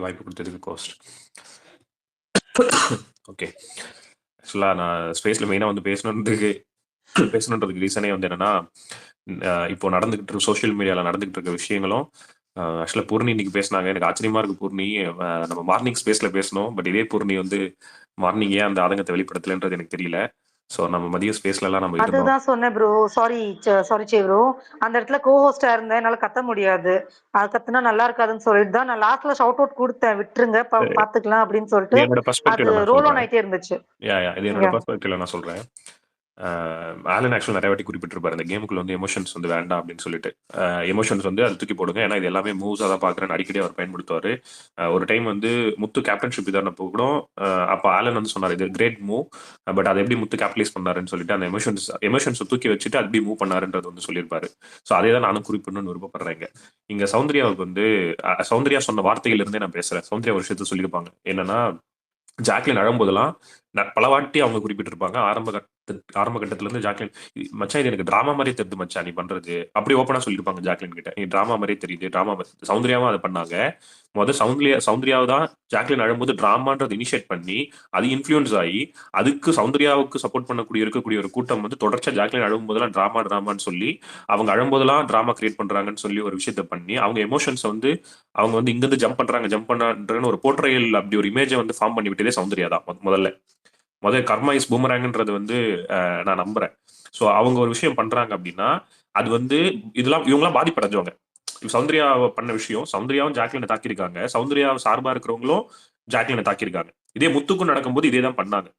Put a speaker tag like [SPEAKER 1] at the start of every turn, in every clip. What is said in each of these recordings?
[SPEAKER 1] வாய்ப்பு கொடுத்ததுக்கு cost. Okay, ஆக்சுவலாக நான் ஸ்பேஸில் மெயினாக வந்து பேசணுன்றதுக்கு ரீசனே வந்து என்னன்னா, இப்போ நடந்துகிட்டு இருக்க சோஷியல் மீடியாவில் நடந்துகிட்டு இருக்க விஷயங்களும் ஆக்சுவலாக பூர்ணி இன்னைக்கு பேசினாங்க. எனக்கு ஆச்சரியமா இருக்கு. பூர்ணி நம்ம மார்னிங் ஸ்பேஸில் பேசணும், பட் இதே பூர்ணி வந்து மார்னிங் ஏன் அந்த ஆதங்கத்தை வெளிப்படுத்தலைன்றது எனக்கு தெரியல. ஸோ நம்ம மதிய ஸ்பேஸ்லலாம் நம்ம இருந்தோம்.
[SPEAKER 2] அதுதான் சொன்னேன் ப்ரோ. சாரி சே ப்ரோ. அந்த இடத்துல கோஹோஸ்டா இருந்தேன், என்னால கத்த முடியாது. அது கத்துனா நல்லா இருக்காதுன்னு சொல்லிட்டு தான் நான் லாஸ்ட்ல ஷவுட் அவுட் கொடுத்தேன், விட்டுருங்க பாத்துக்கலாம் அப்படின்னு
[SPEAKER 1] இது
[SPEAKER 2] சொல்லிட்டு.
[SPEAKER 1] என்னோட
[SPEAKER 2] அது
[SPEAKER 1] பெர்ஸ்பெக்டிவ்ல நான்
[SPEAKER 2] ரோல் ஆன்
[SPEAKER 1] சொல்றேன்.
[SPEAKER 2] ஆயிட்டே இருந்துச்சு.
[SPEAKER 1] இது என்னோட பெர்ஸ்பெக்டிவ்ல நான் சொல்றேன். ஆலன் ஆக்சுவல் நிறைய வாட்டி குறிப்பிட்டிருப்பாரு, இந்த கேமுக்குள்ள வந்து எமோஷன்ஸ் வந்து வேண்டாம் அப்படின்னு சொல்லிட்டு. எமோஷன்ஸ் வந்து அது தூக்கி போடுங்க, ஏன்னா இது எல்லாமே மூவ்ஸாக தான் பார்க்குறேன்னு அடிக்கடி அவர் பயன்படுத்துவார். ஒரு டைம் வந்து முத்து கேப்டன்ஷிப் இதானப்போ கூட அப்போ ஆலன் வந்து சொன்னார், இது கிரேட் மூவ், பட் அதை எப்படி முத்து கேபிட்டலைஸ் பண்ணாருன்னு சொல்லிட்டு அந்த எமோஷன்ஸை தூக்கி வச்சுட்டு அது எப்படி மூவ் பண்ணாருன்றது வந்து சொல்லியிருப்பாரு. ஸோ அதே தான் நானும் குறிப்பிடணும்னு விருப்பப்படுறேங்க. இங்க சௌந்தர்யாவுக்கு வந்து சௌந்தர்யா சொன்ன வார்த்தையிலிருந்தே நான் பேசுறேன். சௌந்தர்யா ஒரு விஷயத்த சொல்லியிருப்பாங்க, என்னன்னா ஜாக்லின் அழும்போதெல்லாம் பல வாட்டி அவங்க குறிப்பிட்டிருப்பாங்க. ஆரம்ப கட்டத்துல இருந்து ஜாக்லின், மச்சான் இது எனக்கு டிராமா மாதிரியே தெரியுது மச்சான் நீ பண்றது, அப்படி ஓப்பனா சொல்லியிருப்பாங்க ஜாக்லின் கிட்ட, நீ டிராமா மாதிரியே தெரியுது, டிராமா. சௌந்தர்யாவும் அதை பண்ணாங்க. சௌந்தர்யாவை தான் ஜாக்லின் அழும்போது டிராமான்றது இனிஷியேட் பண்ணி அது இன்ஃபுளுன்ஸ் ஆகி அதுக்கு சௌந்தர்யாவுக்கு சப்போர்ட் பண்ணக்கூடிய இருக்கக்கூடிய ஒரு கூட்டம் வந்து தொடர்ச்சியா ஜாக்லின் அழும்போதெல்லாம் டிராமான்னு சொல்லி அவங்க அழும்போதெல்லாம் டிராமா கிரியேட் பண்றாங்கன்னு சொல்லி ஒரு விஷயத்த பண்ணி அவங்க எமோஷன்ஸ் வந்து அவங்க வந்து இங்கிருந்து ஜம்ப் பண்றாங்கன்னு ஒரு போர்ட்ரையல் அப்படி ஒரு இமேஜை வந்து ஃபார்ம் பண்ணி விட்டதே சௌந்தர்யா தான். முதல்ல கர்மா இஸ் பூமராங்கன்றது வந்து நான் நம்புறேன். ஸோ அவங்க ஒரு விஷயம் பண்றாங்க அப்படின்னா அது வந்து இதெல்லாம் இவங்கெல்லாம் பாதிப்படைஞ்சவங்க. சௌந்தர்யா பண்ண விஷயம், சௌந்தர்யாவும் ஜாக்லினை தாக்கியிருக்காங்க, சௌந்தர்யா சார்பா இருக்கிறவங்களும் ஜாக்லினை தாக்கியிருக்காங்க. இதே முத்துக்கும் நடக்கும்போது இதே தான் பண்ணாங்க.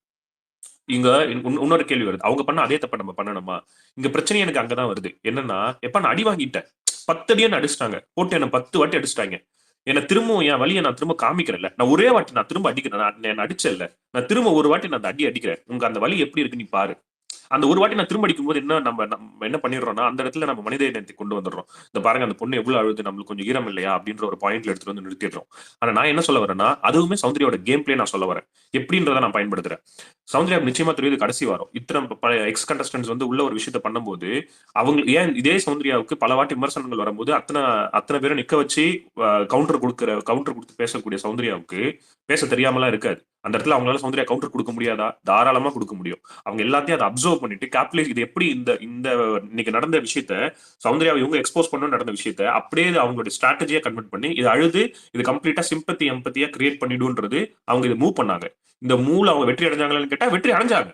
[SPEAKER 1] இங்க இன்னொரு கேள்வி வருது, அவங்க பண்ண அதே தப்ப நம்ம பண்ணணுமா? இங்க பிரச்சனை எனக்கு அங்கதான் வருது. என்னன்னா, எப்ப நான் அடி வாங்கிட்டேன், 10 அடியே அடிச்சிட்டாங்க, போட்டு என்ன 10 வாட்டி அடிச்சிட்டாங்க. என்ன திரும்பவும் என் வழியை நான் திரும்ப காமிக்கிறேன்ல, நான் ஒரே வாட்டி நான் திரும்ப அடிக்கிறேன், நான் என்ன அடிச்சல, நான் திரும்ப ஒரு வாட்டி நான் அந்த அடி அடிக்கிறேன், உங்க அந்த வழி எப்படி இருக்கு நீ பாரு. அந்த ஒரு வாட்டி நான் திரும்ப அடிக்கும் போது நம்ம என்ன பண்ணிடுறோம்னா, அந்த இடத்துல நம்ம மனித இனத்தை கொண்டு வந்துடுறோம். இந்த பாருங்க அந்த பொண்ணு எவ்வளவு அழுது, நம்மளுக்கு கொஞ்சம் ஈரம் இல்லையா அப்படின்ற ஒரு பாயிண்ட்ல எடுத்துட்டு வந்து நிறுத்திடுறோம். ஆனா நான் என்ன சொல்ல வரேன்னா, அதுவுமே சௌந்தர்யாவோட கேம் பிளே நான் சொல்ல வரேன், எப்படின்றத நான் பயன்படுத்துறேன். சௌந்தர்யா நிச்சயமா தெரியுது கடைசி வாரம் இத்தனை எக்ஸ் கண்டஸ்டன்ஸ் வந்து உள்ள ஒரு விஷயத்த பண்ணும்போது அவங்க ஏன் இதே சௌந்தர்யாவுக்கு பல வாட்டி விமர்சனங்கள் வரும்போது அத்தனை பேரை நிக்க வச்சு கவுண்டர் கொடுத்து பேசக்கூடிய சௌந்தர்யாவுக்கு பேச தெரியாமலாம் இருக்காது. அந்த இடத்துல அவங்களால சௌந்தர்யா கவுண்டர் கொடுக்க முடியாதா? தாராளமா கொடுக்க முடியும். அவங்க எல்லாத்தையும் அதை அப்சர்வ் பண்ணிட்டு கேப்டலைஸ், இது எப்படி இந்த இந்த இன்னைக்கு நடந்த விஷயத்த சௌந்தர்யாவை இவங்க எக்ஸ்போஸ் பண்ண நடந்த விஷயத்த அப்படியே அவங்களுடைய ஸ்ட்ராட்டஜியா கன்வெர்ட் பண்ணி இது அழுது இது கம்ப்ளீட்டா சிம்பத்தி எம்பத்தியா கிரியேட் பண்ணிடுன்றது அவங்க இதை மூவ் பண்ணாங்க. இந்த மூல அவங்க வெற்றி அடைஞ்சாங்கன்னு கேட்டா வெற்றி அடைஞ்சாங்க.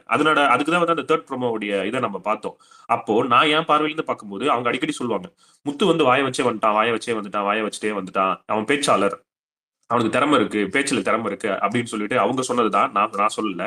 [SPEAKER 1] அதுக்குதான் வந்து அந்த தேர்ட் ப்ரோமோடைய இதை நம்ம பார்த்தோம். அப்போ நான் என் பார்வையிலிருந்து பார்க்கும்போது அவங்க அடிக்கடி சொல்லுவாங்க, முத்து வந்து வாய வச்சே வச்சுட்டே வந்துட்டான், அவன் பேச்சாளர், அவனுக்கு திறமை இருக்கு, பேச்சுல திறமை இருக்கு அப்படின்னு சொல்லிட்டு அவங்க சொன்னதுதான், நான் சொல்லல,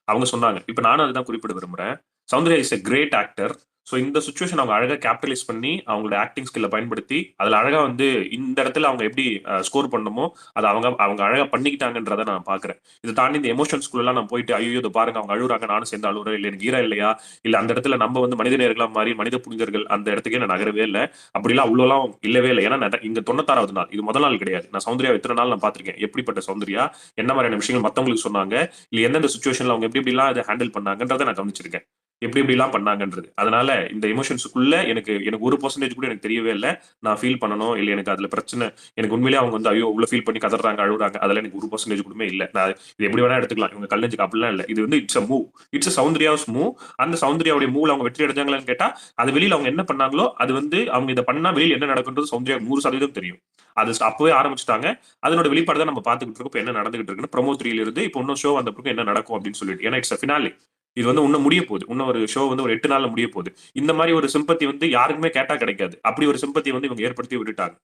[SPEAKER 1] அவங்க சொன்னாங்க. இப்ப நானும் அதுதான் குறிப்பிட விரும்புறேன். Soundarya is a great actor. So இந்த சுச்சுவேஷன் அவங்க அழகா கேபிட்டலைஸ் பண்ணி அவங்களோட ஆக்டிங் ஸ்கில்ல பயன்படுத்தி அதுல அழகா வந்து இந்த இடத்துல அவங்க எப்படி ஸ்கோர் பண்ணணுமோ அதை அவங்க அழகா பண்ணிக்கிட்டாங்கன்றத நான் பாக்குறேன். இதை தாண்டி இந்த எமோஷன்ஸ்குள்ள நான் போயிட்டு ஐயோ இதை பாருங்க அவங்க அழுகுறாங்க நானும் சேர்ந்து அழுகுறேன், இல்லை எனக்கு ஈரா இல்லையா, இல்ல அந்த இடத்துல நம்ம வந்து மனித நேர்களா மாறி மனித புனிதர்கள் அந்த இடத்துக்கே நான் நகரவே இல்லை. அப்படிலாம் அவ்வளோலாம் இல்லவே இல்லை. ஏன்னா இங்க 96வது நாள், இது முதல் நாள் கிடையாது. நான் சௌந்தர்யா இத்தனை நாள் நான் பார்த்திருக்கேன், எப்படிப்பட்ட சௌந்தர்யா என்ன மாதிரியான விஷயங்கள் மத்தவங்களுக்கு சொன்னாங்க, இல்ல எந்தெந்த சுச்சுவேஷன்ல அவங்க எப்படிலாம் இதை ஹேண்டில் பண்ணாங்கன்றதை நான் கவனிச்சிருக்கேன், எப்படிலாம் பண்ணாங்கன்றது. அதனால இந்த எமோஷன்ஸுக்குள்ள எனக்கு 1% கூட எனக்கு தெரியவே இல்லை. நான் ஃபீல் பண்ணணும் இல்லை எனக்கு அதுல பிரச்சனை, எனக்கு உண்மையிலேயே அவங்க வந்து ஐயோ உள்ள ஃபீல் பண்ணி கதறாங்க அழுகுறாங்க அதெல்லாம் எனக்கு 1% கூடமே இல்லை. நான் இது எப்படி வேணா எடுத்துக்கலாம், இவங்க கல்லஞ்சுக்கு அப்படிலாம் இல்லை. இது வந்து it's a move, it's Soundarya's move. அந்த சௌந்தர்யாவுடைய மூவ்ல அவங்க வெற்றி அடைஞ்சாங்களான்னு கேட்டா அது வெளியில அவங்க என்ன பண்ணாங்களோ அது வந்து அவங்க இதை பண்ணா வெளியில என்ன நடக்குன்றது சௌந்தர்யா 100% தெரியும். அது அப்பவே ஆரம்பிச்சுட்டாங்க. அதனோட வெளிப்பாடு தான் நம்ம பார்த்துக்கிட்டு இருக்கோம். இப்போ என்ன நடந்துகிட்டு இருக்குன்னு ப்ரோமோ 3 இருந்து இப்போ இன்னும் ஷோ வந்த பிறகு என்ன நடக்கும் அப்படின்னு சொல்லிட்டு. ஏன்னா இட்ஸ் ஃபினாலே, இது வந்து இன்னும் முடிய போகுது, இன்னும் ஒரு ஷோ வந்து ஒரு 8 நாள்ல முடிய போகுது. இந்த மாதிரி ஒரு சிம்பத்தி வந்து யாருக்குமே கேட்டா கிடைக்காது. அப்படி ஒரு சிம்பத்தி வந்து இவங்க ஏற்படுத்தி விட்டுட்டாங்க.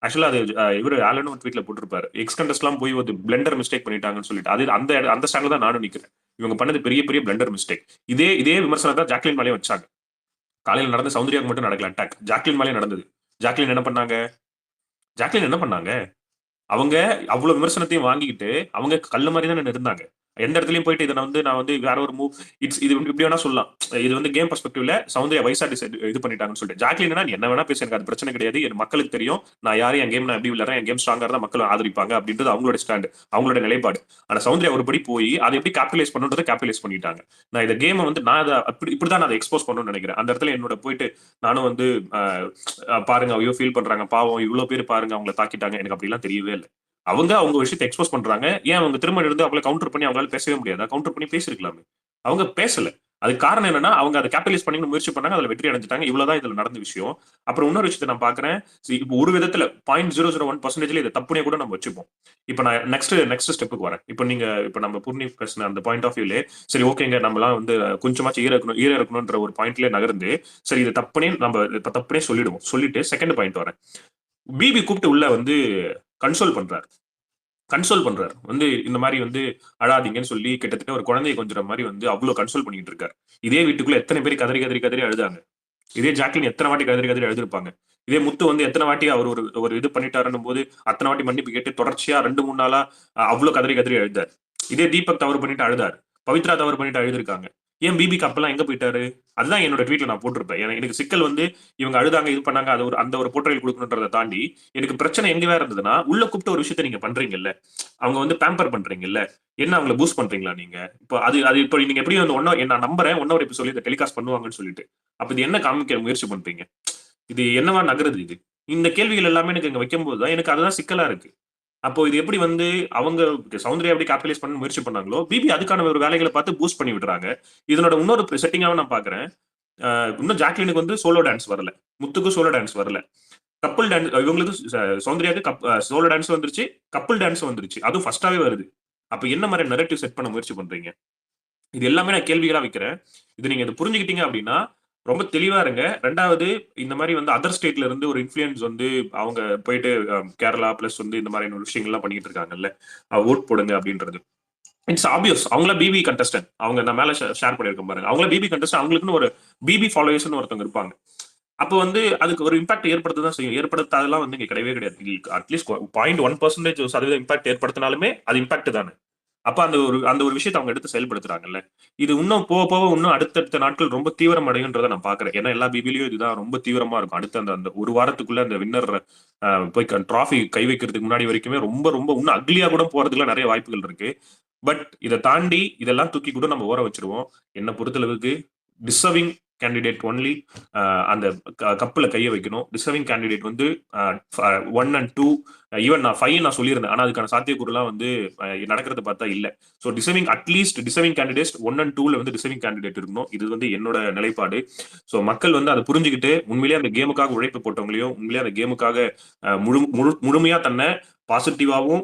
[SPEAKER 1] ஆக்சுவலா அது இவர் ஆலன் ஒரு ட்வீட்ல போட்டிருப்பாரு, எக்ஸ் கண்டஸ்ட்லாம் போய் ஒரு பிளண்டர் மிஸ்டேக் பண்ணிட்டாங்கன்னு சொல்லிட்டு. அது அந்த ஸ்டாண்ட்ல தான் நானும் நிக்கிறேன். இவங்க பண்ணது பெரிய பெரிய பிளண்டர் மிஸ்டேக். இதே விமர்சனம் தான் ஜாக்லின் மேலே வச்சாங்க. காலையில் நடந்த சௌந்தர்யாவுக்கு மட்டும் நடக்கல அட்டாக், ஜாக்லின் மேலே நடந்தது. ஜாக்லின் என்ன பண்ணாங்க? அவங்க அவ்வளவு விமர்சனத்தையும் வாங்கிக்கிட்டு அவங்க கல்லு மாதிரி தான் இருந்தாங்க. எந்த இடத்துலயும் போயிட்டு இதை நான் வந்து வேற ஒரு மூவ், இது இப்படி வேணா சொல்லலாம். இது வந்து கேம் பெர்ஸ்பெக்டிவ்ல சௌந்தர்யா வயசா இது பண்ணிட்டாங்கன்னு சொல்லிட்டு. ஜாக்லினா என்ன வேணா பேச, எனக்கு அது பிரச்சனை கிடையாது, என் மக்களுக்கு தெரியும் நான் யாரும், என் கேம் நான் எப்படி விளையாடுறேன், என் கேம் ஸ்ட்ராங்கா இருந்தா மக்கள் ஆதரிப்பாங்க அப்படின்றது அவங்களோட ஸ்டாண்ட், அவங்களோட நிலைப்பாடு. ஆனா சௌந்தர்யா ஒருபடி போய் அதை எப்படி கேபிட்டலைஸ் பண்ணுன்றதை கேபிட்டலைஸ் பண்ணிட்டாங்க. நான் இந்த கேமை வந்து நான் அதை இப்படிதான் நான் அதை எக்ஸ்போஸ் பண்ணணும்னு நினைக்கிறேன். அந்த இடத்துல என்னோட போயிட்டு நானும் வந்து பாருங்க ஐயோ ஃபீல் பண்றாங்க பாவம் இவ்வளவு பேர் பாருங்க அவங்கள தாக்கிட்டாங்க, எனக்கு அப்படிலாம் தெரியவே இல்லை. அவங்க விஷயத்தை எக்ஸ்போஸ் பண்றாங்க. ஏன் அவங்க திரும்ப இருந்து அவங்கள கவுண்டர் பண்ணி அவங்களால பேசவே முடியாதா? கவுண்டர் பண்ணி பேசிருக்கலாமே. அவங்க பேசல. அதுக்கு காரணம் என்னன்னா, அவங்க அதை கேபிட்டலைஸ் பண்ணிக்கணும்னு முயற்சி பண்ணாங்க. அதுல வெற்றி அடைஞ்சுட்டாங்க. இவ்வளவுதான் இதுல நடந்த விஷயம். அப்புறம் இன்னொரு விஷயத்தை நான் பாக்குறேன். இப்போ ஒரு விதத்துல 0.001% இதை தப்புனே கூட நம்ம வச்சுப்போம். இப்ப நான் நெக்ஸ்ட் ஸ்டெப்புக்கு வரேன். இப்ப நம்ம பூர்ணி பேசின அந்த பாயிண்ட் ஆஃப் வியூலே சரி ஓகேங்க நம்மலாம் வந்து கொஞ்சமாச்சும் ஈர இருக்கணும்ன்ற ஒரு பாயிண்ட்ல நகர்ந்து சரி இது தப்புனே நம்ம இப்ப தப்புனே சொல்லிடுவோம். சொல்லிட்டு செகண்ட் பாயிண்ட் வரேன். பிபி கூப்பிட்டு உள்ள வந்து கன்சோல் பண்றாரு வந்து இந்த மாதிரி வந்து அழாதீங்கன்னு சொல்லி கிட்டத்தட்ட ஒரு குழந்தைய கொஞ்சற மாதிரி வந்து அவ்வளவு கன்சோல் பண்ணிட்டு இருக்காரு. இதே வீட்டுக்குள்ள எத்தனை பேர் கதறி கதறி கதறி அழுதாங்க. இதே ஜாக்லின் எத்தனை வாட்டி கதறி கதறி அழுதுருப்பாங்க. இதே முத்து வந்து எத்தனை வாட்டி அவர் ஒரு ஒரு இது பண்ணிட்டாருன்னும் போது அத்தனை வாட்டி மன்னிப்பு கேட்டு தொடர்ச்சியா 2 3 நாளா அவ்வளவு கதறி கதறி அழுதார். இதே தீபக் தவறு பண்ணிட்டு அழுதார். பவித்ரா தவறு பண்ணிட்டு அழுதுருக்காங்க. ஏன் பிபிக்கு அப்பெல்லாம் எங்க போயிட்டாரு? அதுதான் என்னோட ட்வீட்ல நான் போட்டிருப்பேன். எனக்கு சிக்கல் வந்து இவங்க அழுதாங்க இது பண்ணாங்க அது ஒரு அந்த ஒரு போர்ட்ரேல் கொடுக்கணுன்றதை தாண்டி எனக்கு பிரச்சனை எங்க வேற இருந்ததுன்னா உள்ள கூப்பிட்டு ஒரு விஷயத்த நீங்க பண்றீங்கல்ல, அவங்க வந்து பேம்பர் பண்றீங்கல்ல, என்ன அவங்களை பூஸ்ட் பண்றீங்களா நீங்க? இப்போ அது இப்போ நீங்க எப்படி வந்து நான் நம்புறேன் 1 hour இப்போ சொல்லி டெலிகாஸ்ட் பண்ணுவாங்கன்னு சொல்லிட்டு அப்ப இது என்ன காமிக்க முயற்சி பண்றீங்க? இது என்னவா நகருது இது? இந்த கேள்விகள் எல்லாமே எனக்கு இங்க வைக்கும்போது தான் எனக்கு அதுதான் சிக்கலா இருக்கு. அப்போ இது எப்படி வந்து அவங்க சௌந்தர்யா எப்படி கேபிட்டலைஸ் பண்ண முயற்சி பண்ணாங்களோ பிபி அதுக்கான ஒரு வேலைகளை பார்த்து பூஸ்ட் பண்ணி விடுறாங்க. இதனோட இன்னொரு செட்டிங்காக நான் பாக்குறேன். இன்னும் ஜாக்லினுக்கு வந்து சோலோ டான்ஸ் வரல, முத்துக்கு சோலோ டான்ஸ் வரல. கப்பல் டான்ஸ் இவங்களுக்கு சௌந்தர்யாவுக்கு சோலோ டான்ஸ் வந்துருச்சு, கப்பல் டான்ஸ் வந்துருச்சு. அதுவும் ஃபர்ஸ்டாவே வருது. அப்ப என்ன மாதிரி நரேட்டிவ் செட் பண்ண முயற்சி பண்றீங்க? இது எல்லாமே நான் கேள்விகளா வைக்கிறேன். இது நீங்க இதை புரிஞ்சுக்கிட்டீங்க அப்படின்னா ரொம்ப தெளிவா இருங்க. 2வது இந்த மாதிரி வந்து அதர் ஸ்டேட்ல இருந்து ஒரு இன்ஃபுளுன்ஸ் வந்து அவங்க போயிட்டு கேரளா பிளஸ் வந்து இந்த மாதிரி விஷயங்கள்லாம் பண்ணிட்டு இருக்காங்கல்ல, ஓட் போடுங்க அப்படின்றது இட்ஸ் ஆப்வியஸ். அவங்கள பிபி கண்டஸ்டன்ட், அவங்க நான் மேல ஷேர் பண்ணிருக்கேன் பாருங்க, அவங்கள பிபி கண்டஸ்டன்ட், அவங்களுக்குன்னு ஒரு பிபி ஃபாலோவர்ஸ் ஒருத்தவங்க இருப்பாங்க. அப்போ வந்து அதுக்கு ஒரு இம்பாக்ட் ஏற்படுத்ததான் செய்யும். ஏற்படுத்தாதெல்லாம் வந்து இங்க கிடையவே கிடையாது. அட்லீஸ்ட் 0.1% இம்பாக்ட் ஏற்படுத்தினாலுமே அது இம்பாக்ட் தானே. அப்ப அந்த ஒரு விஷயத்தை அவங்க எடுத்து செயல்படுத்துறாங்கல்ல. இது இன்னும் போக போக இன்னும் அடுத்தடுத்த நாட்கள் ரொம்ப தீவிரம் அடையுன்றதை நான் பாக்குறேன். ஏன்னா எல்லா பிபிலையும் இதுதான் ரொம்ப தீவிரமா இருக்கும். அடுத்த அந்த ஒரு வாரத்துக்குள்ள அந்த வின்னர் போய் டிராஃபி கை வைக்கிறதுக்கு முன்னாடி வரைக்குமே ரொம்ப ரொம்ப இன்னும் அக்லியா கூட போறதுக்குலாம் நிறைய வாய்ப்புகள் இருக்கு. பட் இதை தாண்டி இதெல்லாம் தூக்கி கூட நம்ம ஓர வச்சிருவோம். என்ன பொறுத்தளவுக்கு டிசர்விங் கேண்டிடேட் ஒன்லி அந்த கப்புல கையை வைக்கணும். டிசர்விங் கேண்டிடேட் வந்து 1 and 2 ஈவன் நான் 5 நான் சொல்லியிருந்தேன். ஆனா அதுக்கான சாத்தியக்கூறுலாம் வந்து நடக்கிறத பார்த்தா இல்ல. So at least deserving candidate 1 and 2ல வந்து டிசர்விங் கேண்டிடேட் இருக்கணும். இது வந்து என்னோட நிலைப்பாடு. ஸோ மக்கள் வந்து அதை புரிஞ்சுக்கிட்டு உண்மையிலேயே அந்த கேமுக்காக உழைப்பு போட்டவங்களையும் உண்மையிலேயே அந்த கேமுக்காக முழுமையா தன்னை பாசிட்டிவாவும்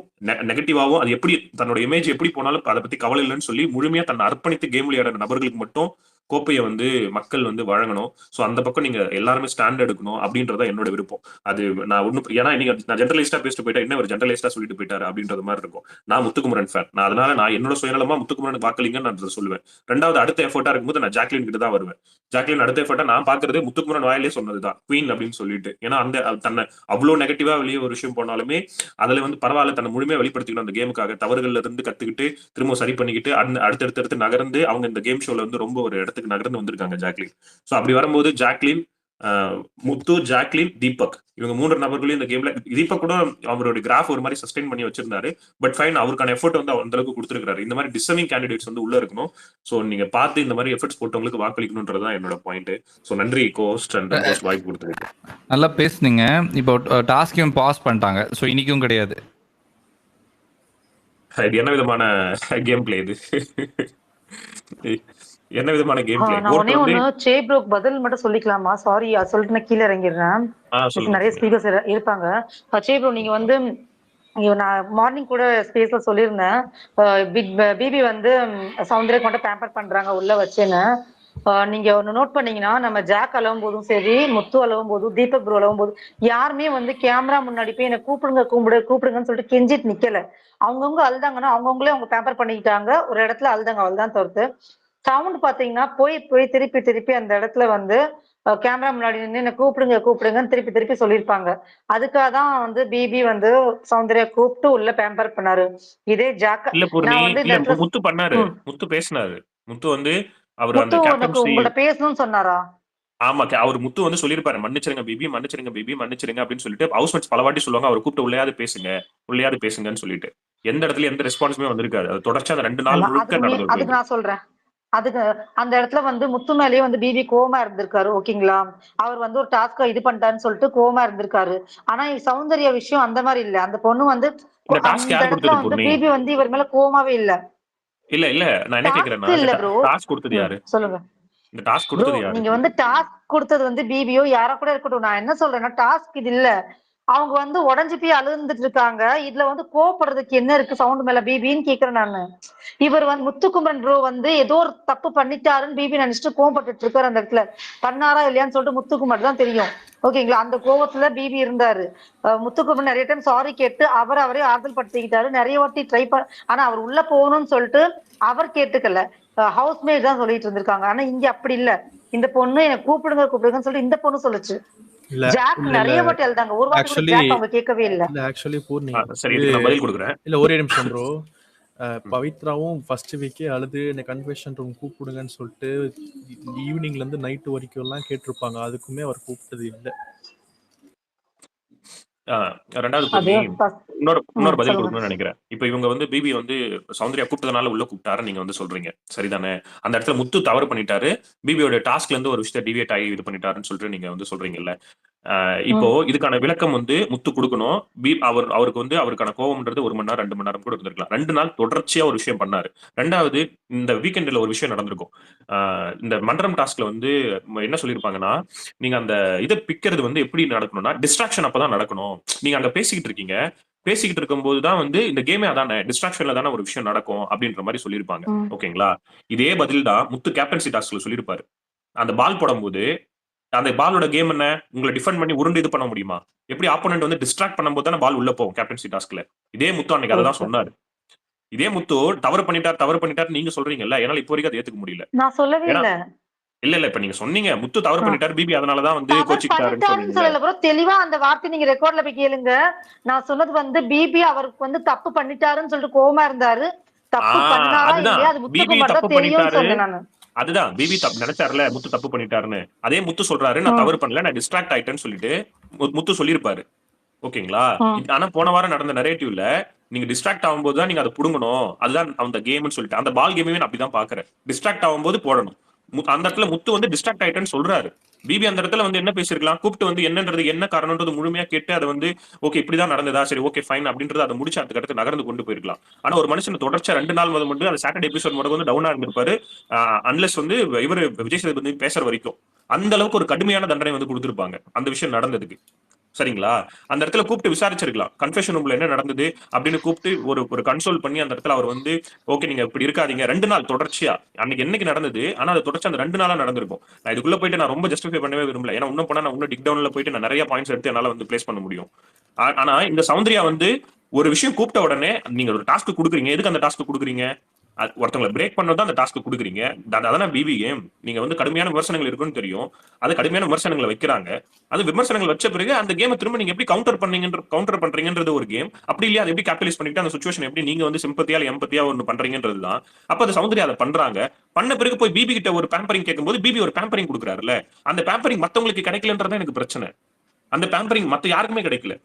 [SPEAKER 1] நெகட்டிவாவும் அது எப்படி தன்னோட இமேஜ் எப்படி போனாலும் அதை பத்தி கவலை இல்லைன்னு சொல்லி முழுமையா தன்னை அர்ப்பணித்து கேம் விளையாடுற நபர்களுக்கு மட்டும் கோப்பையை வந்து மக்கள் வந்து வழங்கணும். சோ அந்த பக்கம் நீங்க எல்லாருமே ஸ்டாண்ட் எடுக்கணும் அப்படின்றத என்னோட விருப்பம். அது நான் ஒண்ணு ஏன்னா நீங்க நான் ஜென்ரலிஸ்டா பேசிட்டு போயிட்டா என்ன ஒரு ஜென்ரலிஸ்டா சொல்லிட்டு போயிட்டாரு அப்படின்றது மாதிரி இருக்கும். நான் முத்துக்குமரன் ஃபேன். அதனால நான் என்னோட சுயநலமா முத்துக்குமரன் வாக்களிங்கன்னு நான் சொல்லுவேன். 2வது அடுத்த எஃபர்ட்டா இருக்கும்போது நான் ஜாக்லின் கிட்ட தான் வருவேன். ஜாக்லின் அடுத்த எஃபர்ட்டா நான் பாக்குறது முத்துக்குமரன் வாயிலே சொன்னதுதான் குவீன் அப்படின்னு சொல்லிட்டு. ஏன்னா அந்த தன்னை அவ்வளவு நெகட்டிவா வெளியே ஒரு விஷயம் போனாலுமே அதுல வந்து பரவாயில்ல தன்னை முழுமையா வெளிப்படுத்திக்கணும் அந்த கேமுக்காக தவறுகள்ல இருந்து கத்துக்கிட்டு திரும்ப சரி பண்ணிக்கிட்டு அடுத்தடுத்து நகர்ந்து அவங்க இந்த கேம் ஷோல வந்து ரொம்ப ஒரு இடத்துக்கு நகர்ந்து வந்திருக்காங்க ஜாக்லின். சோ அப்படி வரும்போது ஜாக்லின், முத்து, ஜாக்லின், தீபக் இவங்க 3 நபர்களையும் இந்த கேம்ல தீபக் கூட அவருடைய கிராஃப் ஒரு மாதிரி சஸ்டைன் பண்ணி வச்சிருந்தாரு. பட் ஃபைன் அவருக்கான எஃபர்ட் வந்து அந்த அளவுக்கு கொடுத்துருக்காரு. இந்த மாதிரி டிசர்விங் கேண்டிடேட்ஸ் வந்து உள்ள இருக்கணும். சோ நீங்க பார்த்து இந்த மாதிரி எஃபர்ட்ஸ் போட்டவங்களுக்கு வாக்களிக்கணும்ன்றதுதான் என்னோட பாயிண்ட். சோ நன்றி கோஸ்ட் அண்ட் கோஸ்ட் வாய்ப்பு கொடுத்ததுக்கு.
[SPEAKER 3] நல்லா பேசுனீங்க. இப்போ டாஸ்கையும் பாஸ் பண்ணிட்டாங்க. ஸோ இன்னைக்கும் கிடையாது.
[SPEAKER 1] இது என்ன விதமான கேம் பிளே இது? என்ன விதமான கேம் பிளே?
[SPEAKER 2] நான் ஒண்ணே ஒண்ணு சேப்ரோக் பதில் மட்டும் சொல்லிக்கலாமா? சாரி சொல்லிட்டு நான் கீழே இறங்கிடுறேன். நிறைய ஸ்பீக்கர்ஸ் இருப்பாங்க. சேப்ரோ நீங்க வந்து நான் மார்னிங் கூட ஸ்பேஸ்ல சொல்லியிருந்தேன். பிபி வந்து சௌந்தர்யா கொண்டு பேம்பர் பண்றாங்க உள்ள வச்சுன்னு. நீங்க ஒண்ணு நோட் பண்ணீங்கன்னா நம்ம ஜாக் அளவும் போதும் சரி, முத்து அளவும் போதும், தீபக் ப்ரோ அளவும் போதும் யாருமே வந்து கேமரா முன்னாடி போய் என்ன கூப்பிடுங்கன்னு சொல்லிட்டு கெஞ்சிட்டு நிக்கல. அவங்கவுங்க அழுதாங்கன்னா அவங்கவுங்களே அவங்க பேம்பர் பண்ணிக்கிட்டாங்க. ஒரு இடத்துல அழுதாங்க அவள்தான் தவிர்த்து. சவுண்ட் பாத்தீங்கன்னா போய் போய் திருப்பி அந்த இடத்துல வந்து கேமரா முன்னாடி நின்று என்ன கூப்பிடுங்கன்னு திருப்பி சொல்லியிருப்பாங்க. அதுக்காக தான் வந்து பிபி வந்து சௌந்தர்யா கூப்பிட்டு உள்ள பேம்பர் பண்ணாரு. இதே ஜாக்க
[SPEAKER 1] இல்ல பூர்ணி,
[SPEAKER 2] நான் வந்து இந்த
[SPEAKER 1] இல்ல
[SPEAKER 2] இடத்துல
[SPEAKER 1] முத்து பண்ணாரு. முத்து பேசினாரு. முத்து வந்து அவர் அந்த
[SPEAKER 2] முத்து உனக்கு
[SPEAKER 1] கேப்டன்சி
[SPEAKER 2] உங்கள்ட்ட பேசணும்னு சொன்னாரா?
[SPEAKER 1] ஆமா அவர் முத்து வந்து சொல்லியிருப்பாரு மன்னிச்சிருங்க பிபி மன்னிச்சிருங்க அப்படின்னு சொல்லிட்டு ஹவுஸ்மேட்ஸ் பல வாட்டி சொல்லுவாங்க அவர் கூப்பிட்டு உள்ளேயாவது பேசுங்கன்னு சொல்லிட்டு எந்த இடத்துல எந்த ரெஸ்பான்ஸுமே வந்திருக்காரு. அது தொடர்ச்சியா அந்த 2 நாள் முழுக்க நடந்திருக்கு.
[SPEAKER 2] அதுக்கு நான் சொல்றேன். அதுக்கு அந்த இடத்துல வந்து முத்து மேலேயே வந்து பிபி கோவமா இருந்திருக்காரு. ஓகேங்களா? அவர் வந்து ஒரு டாஸ்க இது பண்ணிட்டாருன்னு சொல்லிட்டு கோவமா இருந்திருக்காரு. ஆனா சௌந்தர்யா விஷயம் அந்த மாதிரி இல்ல. அந்த பொண்ணு வந்து
[SPEAKER 1] இந்த டாஸ்க்
[SPEAKER 2] அந்த
[SPEAKER 1] யார்
[SPEAKER 2] இடத்துல
[SPEAKER 1] கொடுத்தது
[SPEAKER 2] வந்து
[SPEAKER 1] பூர்ணி?
[SPEAKER 2] பிபி வந்து இவர் மேல கோவமாவே இல்ல.
[SPEAKER 1] இல்ல நான் என்ன கேக்குறேன்னா,
[SPEAKER 2] டாஸ்க்
[SPEAKER 1] இந்த
[SPEAKER 2] இல்ல ப்ரோ.
[SPEAKER 1] டாஸ்க் கொடுத்தது யாரு?
[SPEAKER 2] சொல்லுங்க
[SPEAKER 1] இந்த டாஸ்க்
[SPEAKER 2] ப்ரோ.
[SPEAKER 1] கொடுத்தது யாரு?
[SPEAKER 2] நீங்க வந்து டாஸ்க் கொடுத்தது வந்து பிபிஓ யாரா கூட இருக்கட்டும். நான் என்ன சொல்றேன்னா டாஸ்க் இது இல்ல. அவங்க வந்து உடஞ்சு போய் அழுந்துட்டு இருக்காங்க. இதுல வந்து கோவப்படுறதுக்கு என்ன இருக்கு சவுண்ட் மேல பிபின்னு கேக்குறேன் நானு. இவர் வந்து முத்துக்குமரன் ப்ரோ வந்து ஏதோ ஒரு தப்பு பண்ணிட்டாருன்னு பிபி நினைச்சிட்டு கோவப்பட்டு இருக்காரு அந்த இடத்துல. பண்ணாரா இல்லையான்னு சொல்லிட்டு முத்துக்குமர் தான் தெரியும். ஓகேங்களா? அந்த கோவத்துல பிபி இருந்தாரு. முத்துக்குமரன் நிறைய டைம் சாரி கேட்டு அவரே ஆறுதல் படுத்திக்கிட்டாரு. நிறைய வாட்டி ட்ரை ஆனா அவர் உள்ள போகணும்னு சொல்லிட்டு அவர் கேட்டுக்கல. ஹவுஸ்மேட் தான் சொல்லிட்டு இருந்திருக்காங்க. ஆனா இங்க அப்படி இல்ல. இந்த பொண்ணு என்ன கூப்பிடுங்கன்னு சொல்லிட்டு இந்த பொண்ணு சொல்லுச்சு.
[SPEAKER 4] இல்ல
[SPEAKER 2] ஜாக்
[SPEAKER 4] இல்ல இல்ல
[SPEAKER 2] நிறைய வாட்டி எழுதாங்க. ஒரு வாட்டி கூட
[SPEAKER 4] ஆக்சுவலி
[SPEAKER 2] ஜாக் அவங்க கேட்கவே இல்ல.
[SPEAKER 4] இல்ல ஆக்சுவலி பூர்ணி
[SPEAKER 1] சரி,
[SPEAKER 4] இது
[SPEAKER 1] இதுக்கு நான் பதில் கொடுக்குறேன்.
[SPEAKER 4] இல்ல ஒரே நிமிஷம் ப்ரோ. பவித்ராவும் ஃபர்ஸ்ட் வீக்கே அழுது என்னை கன்வென்ஷன் ரூம் கூப்பிடுங்கன்னு சொல்லிட்டு ஈவினிங்ல இருந்து நைட்டு வரைக்கும் எல்லாம் கேட்டிருப்பாங்க. அதுக்குமே அவர் கூப்பிட்டது இல்லை.
[SPEAKER 1] ரெண்டாவது
[SPEAKER 2] அது
[SPEAKER 1] பூர்ணி,
[SPEAKER 2] first-
[SPEAKER 1] இன்னொரு பதில்
[SPEAKER 2] சொல்லுங்க.
[SPEAKER 1] கொடுக்கணும்னு நினைக்கிறேன். இப்ப இவங்க வந்து பிபி வந்து சௌந்தர்யா கூப்பிட்டதுனால உள்ள கூப்பிட்டாரு நீங்க வந்து சொல்றீங்க, சரிதானே? அந்த இடத்துல முத்து தவறு பண்ணிட்டாரு, பிபியோட டாஸ்க்ல இருந்து ஒரு விஷயத்தை டிவியேட் ஆகி இது பண்ணிட்டாருன்னு சொல்லிட்டு நீங்க வந்து சொல்றீங்கல்ல. இப்போ இதுக்கான விளக்கம் வந்து முத்து கொடுக்கணும். அவருக்கு வந்து அவருக்கான கோவம்ன்றது 1 மணி நேரம் 2 மணி நேரம் கூட இருந்திருக்கலாம். 2 நாள் தொடர்ச்சியா ஒரு விஷயம் பண்ணாரு. ரெண்டாவது, இந்த வீக்கெண்ட்ல ஒரு விஷயம் நடந்திருக்கும். இந்த மன்றம் டாஸ்க்ல வந்து என்ன சொல்லியிருப்பாங்கன்னா, நீங்க அந்த இதை பிக்கிறது வந்து எப்படி நடக்கணும்னா டிஸ்ட்ராக்ஷன் அப்பதான் நடக்கணும். நீங்க அங்க பேசிக்கிட்டு இருக்கும்போது தான் வந்து இந்த கேமே அதானே டிஸ்ட்ராக்ஷன்ல தானே ஒரு விஷயம் நடக்கும் அப்படின்ற மாதிரி சொல்லியிருப்பாங்க. ஓகேங்களா? இதே பதில் தான் முத்து கேப்டன்சி டாஸ்க்ல சொல்லியிருப்பாரு. அந்த பால் போடும்போது அந்த பாலோட கேம் என்ன, உங்களை டிஃபெண்ட் பண்ணி உருண்டு இது பண்ண முடியுமா? எப்படி ஆப்போனன்ட் வந்து டிஸ்ட்ராக்ட் பண்ணும்போது தானே பால் உள்ள போகும் கேப்டன்சி டாஸ்க்ல. இதே முத்து அன்னைக்கு அதை தான் சொன்னாரு. இதே முத்து தவறு பண்ணிட்டார் நீங்க சொல்றீங்கல்ல, என்னால இப்போ வரைக்கும் அதை ஏத்துக்க முடியல.
[SPEAKER 2] நான் சொல்லவே இல்ல.
[SPEAKER 1] இல்ல இப்ப நீங்க சொன்னீங்க முத்து தவறு பண்ணிட்டாரு, பிபி அதனாலதான் வந்து கோச்சிக்கிட்டாருன்னு சொன்னீங்க.
[SPEAKER 2] சொல்லல ப்ரோ. தெளிவா அந்த வார்த்தை நீங்க ரெக்கார்ட்ல போய் கேளுங்க. நான் சொன்னது வந்து பிபி அவருக்கு வந்து தப்பு பண்ணிட்டாருன்னு சொல்லிட்டு கோவமா இருந்தாரு. தப்பு பண்ணாரா இல்லையா அது முத்துக்குமார் தான் தெரியும்னு சொன்னேன் நானு.
[SPEAKER 1] அதுதான் பிபி நினைச்சாருல முத்து தப்பு பண்ணிட்டாருன்னு. அதே முத்து சொல்றாரு நான் தவறு பண்ணல, நான் டிஸ்ட்ராக்ட் ஆயிட்டேன்னு சொல்லிட்டு முத்து சொல்லியிருப்பாரு. ஓகேங்களா? ஆனா போன வாரம் நடந்த நரேட்டிவ்ல நீங்க டிஸ்ட்ராக்ட் ஆகும்போது தான் நீங்க அதை புடுங்கணும், அதுதான் அந்த கேம்னு சொல்லிட்டு அந்த பால் கேமே நான் அப்படிதான் பாக்குறேன். டிஸ்ட்ராக்ட் ஆகும்போது போடணும். அந்த இடத்துல முத்து வந்து டிஸ்ட்ராக்ட் ஆயிட்டேன்னு சொல்றாரு. பிபி அந்த இடத்துல வந்து என்ன பேசிருக்கலாம், கூப்பிட்டு வந்து என்னன்றது என்ன காரணம்ன்றது முழுமையா கேட்டு அதை வந்து ஓகே இப்படிதான் நடந்ததா, சரி ஓகே ஃபைன் அப்படின்றது அதை முடிச்சு அடுத்த இடத்துக்கு நகர்ந்து கொண்டு போயிருக்கலாம். ஆனா ஒரு மனுஷன் தொடர்ச்சியா 2 நாள் மட்டும் அந்த சாட்டர்டே எபிசோட் மட்டும் வந்து டவுனா இருந்திருப்பாரு. அன்லெஸ் வந்து இவர் விஜய் சேதுபதி பேசுற வரைக்கும் அந்த அளவுக்கு ஒரு கடுமையான தண்டனை வந்து கொடுத்திருப்பாங்க அந்த விஷயம் நடந்ததுக்கு. சரிங்களா? அந்த இடத்துல கூப்பிட்டு விசாரிச்சிருக்கலாம், கன்ஃபெஷன் ரூம்ல என்ன நடந்தது அப்படின்னு கூப்பிட்டு ஒரு கன்சோல் பண்ணி அந்த இடத்துல அவர் வந்து ஓகே நீங்க இப்படி இருக்காதீங்க. 2 நாள் தொடர்ச்சியா அன்னைக்கு என்னைக்கு நடந்தது, ஆனா அது தொடர்ச்சி அந்த 2 நாளா நடந்திருக்கும். நான் இதுக்குள்ள போயிட்டு நான் ரொம்ப ஜஸ்டிஃபை பண்ணவே விரும்பல. ஏன்னா இன்னும் போனா நான் இன்னும் டிக் டவுன்ல போயிட்டு நான் நிறைய பாயிண்ட்ஸ் எடுத்து என்னால வந்து பிளேஸ் பண்ண முடியும். ஆனா இந்த சௌந்தர்யா வந்து ஒரு விஷயம் கூப்பிட்ட உடனே நீங்க ஒரு டாஸ்க் கொடுக்குறீங்க. எதுக்கு அந்த டாஸ்க் கொடுக்குறீங்க? ஒருத்தவங்களை பிரேக் பண்ணதான் அந்த டாஸ்க் கொடுக்குறீங்க. அதான பிபி கேம். நீங்க வந்து கடுமையான விமர்சனங்கள் இருக்குன்னு தெரியும், அது கடுமையான விமர்சனங்களை வைக்கிறாங்க. அது விமர்சனங்கள் வச்ச பிறகு அந்த கேமை திரும்ப நீங்க எப்படி கவுண்டர் பண்றீங்கன்றது ஒரு கேம். அப்படி இல்லையா அதை எப்படி கேபிட்டலைஸ் பண்ணிட்டு அந்த சிச்சுவேஷன் எப்படி நீங்க வந்து சிம்பத்தியா எம்பத்தியா ஒன்று பண்றீங்கன்றதுதான். அப்ப அது சௌந்தர்யா அதை பண்றாங்க. பண்ண பிறகு போய் பிபி கிட்ட ஒரு பேம்பரிங் கேட்கும்போது பிபி ஒரு பேம்பரிங் கொடுக்குறாருல, அந்த பேம்பரிங் மத்தவங்களுக்கு கிடைக்கலன்றதான் எனக்கு பிரச்சனை. அந்த பேம்பரிங் மத்த யாருக்குமே கிடைக்கல.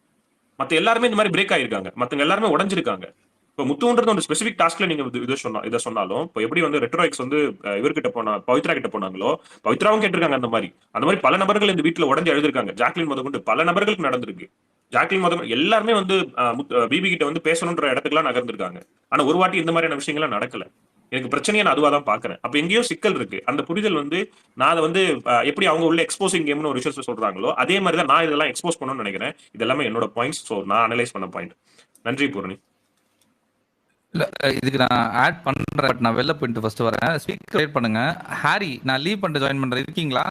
[SPEAKER 1] மத்த எல்லாருமே இந்த மாதிரி பிரேக் ஆயிருக்காங்க, மத்தவங்க எல்லாருமே உடஞ்சிருக்காங்க. இப்போ முத்துன்றது ஒரு ஸ்பெசிபிக் டாஸ்க்ல நீங்க இதை சொன்னாலும் இப்போ எப்படி வந்து ரெட்ரோஎக்ஸ் வந்து இவர்கிட்ட பவித்ரா கிட்ட போனாங்களோ, பவித்ராவும் கேட்டிருக்காங்க. அந்த மாதிரி பல நபர்கள் இந்த வீட்டுல உடஞ்சு எழுதிருக்காங்க. ஜாக்லின் முதற்கொண்டு பல நபர்களுக்கு நடந்திருக்கு. ஜாக்லின் முதல் எல்லாருமே வந்து பிபி கிட்ட வந்து பேசணுன்ற இடத்துக்குலாம் நகர்ந்திருக்காங்க. ஆனா ஒரு வாட்டி இந்த மாதிரியான விஷயங்கள்லாம் நடக்கல. எனக்கு பிரச்சனையை நான் அதுவா தான் பாக்குறேன். அப்ப எங்கேயோ சிக்கல் இருக்கு. அந்த புரிதல் வந்து நான் அதை வந்து எப்படி அவங்க உள்ள எக்ஸ்போசிங் கேம்னு ஒரு விஷயத்த சொல்றாங்களோ அதே மாதிரி தான் நான் இதெல்லாம் எக்ஸ்போஸ் பண்ணணும்னு நினைக்கிறேன். இதெல்லாமே என்னோட பாயிண்ட்ஸ். ஸோ நான் அனலைஸ் பண்ண பாயிண்ட். நன்றி பூரணி.
[SPEAKER 3] இல்ல இதுக்கு நான் ஆட் பண்றேன். பட் நான் வெளில போயிட்டு ஃபர்ஸ்ட் வரேன். ஸ்பீக்கர் ரைட் பண்ணுங்க. ஹாரி, நான் லீவ் பண்ணிட்டு ஜாயின் பண்றேன். இருக்கீங்களா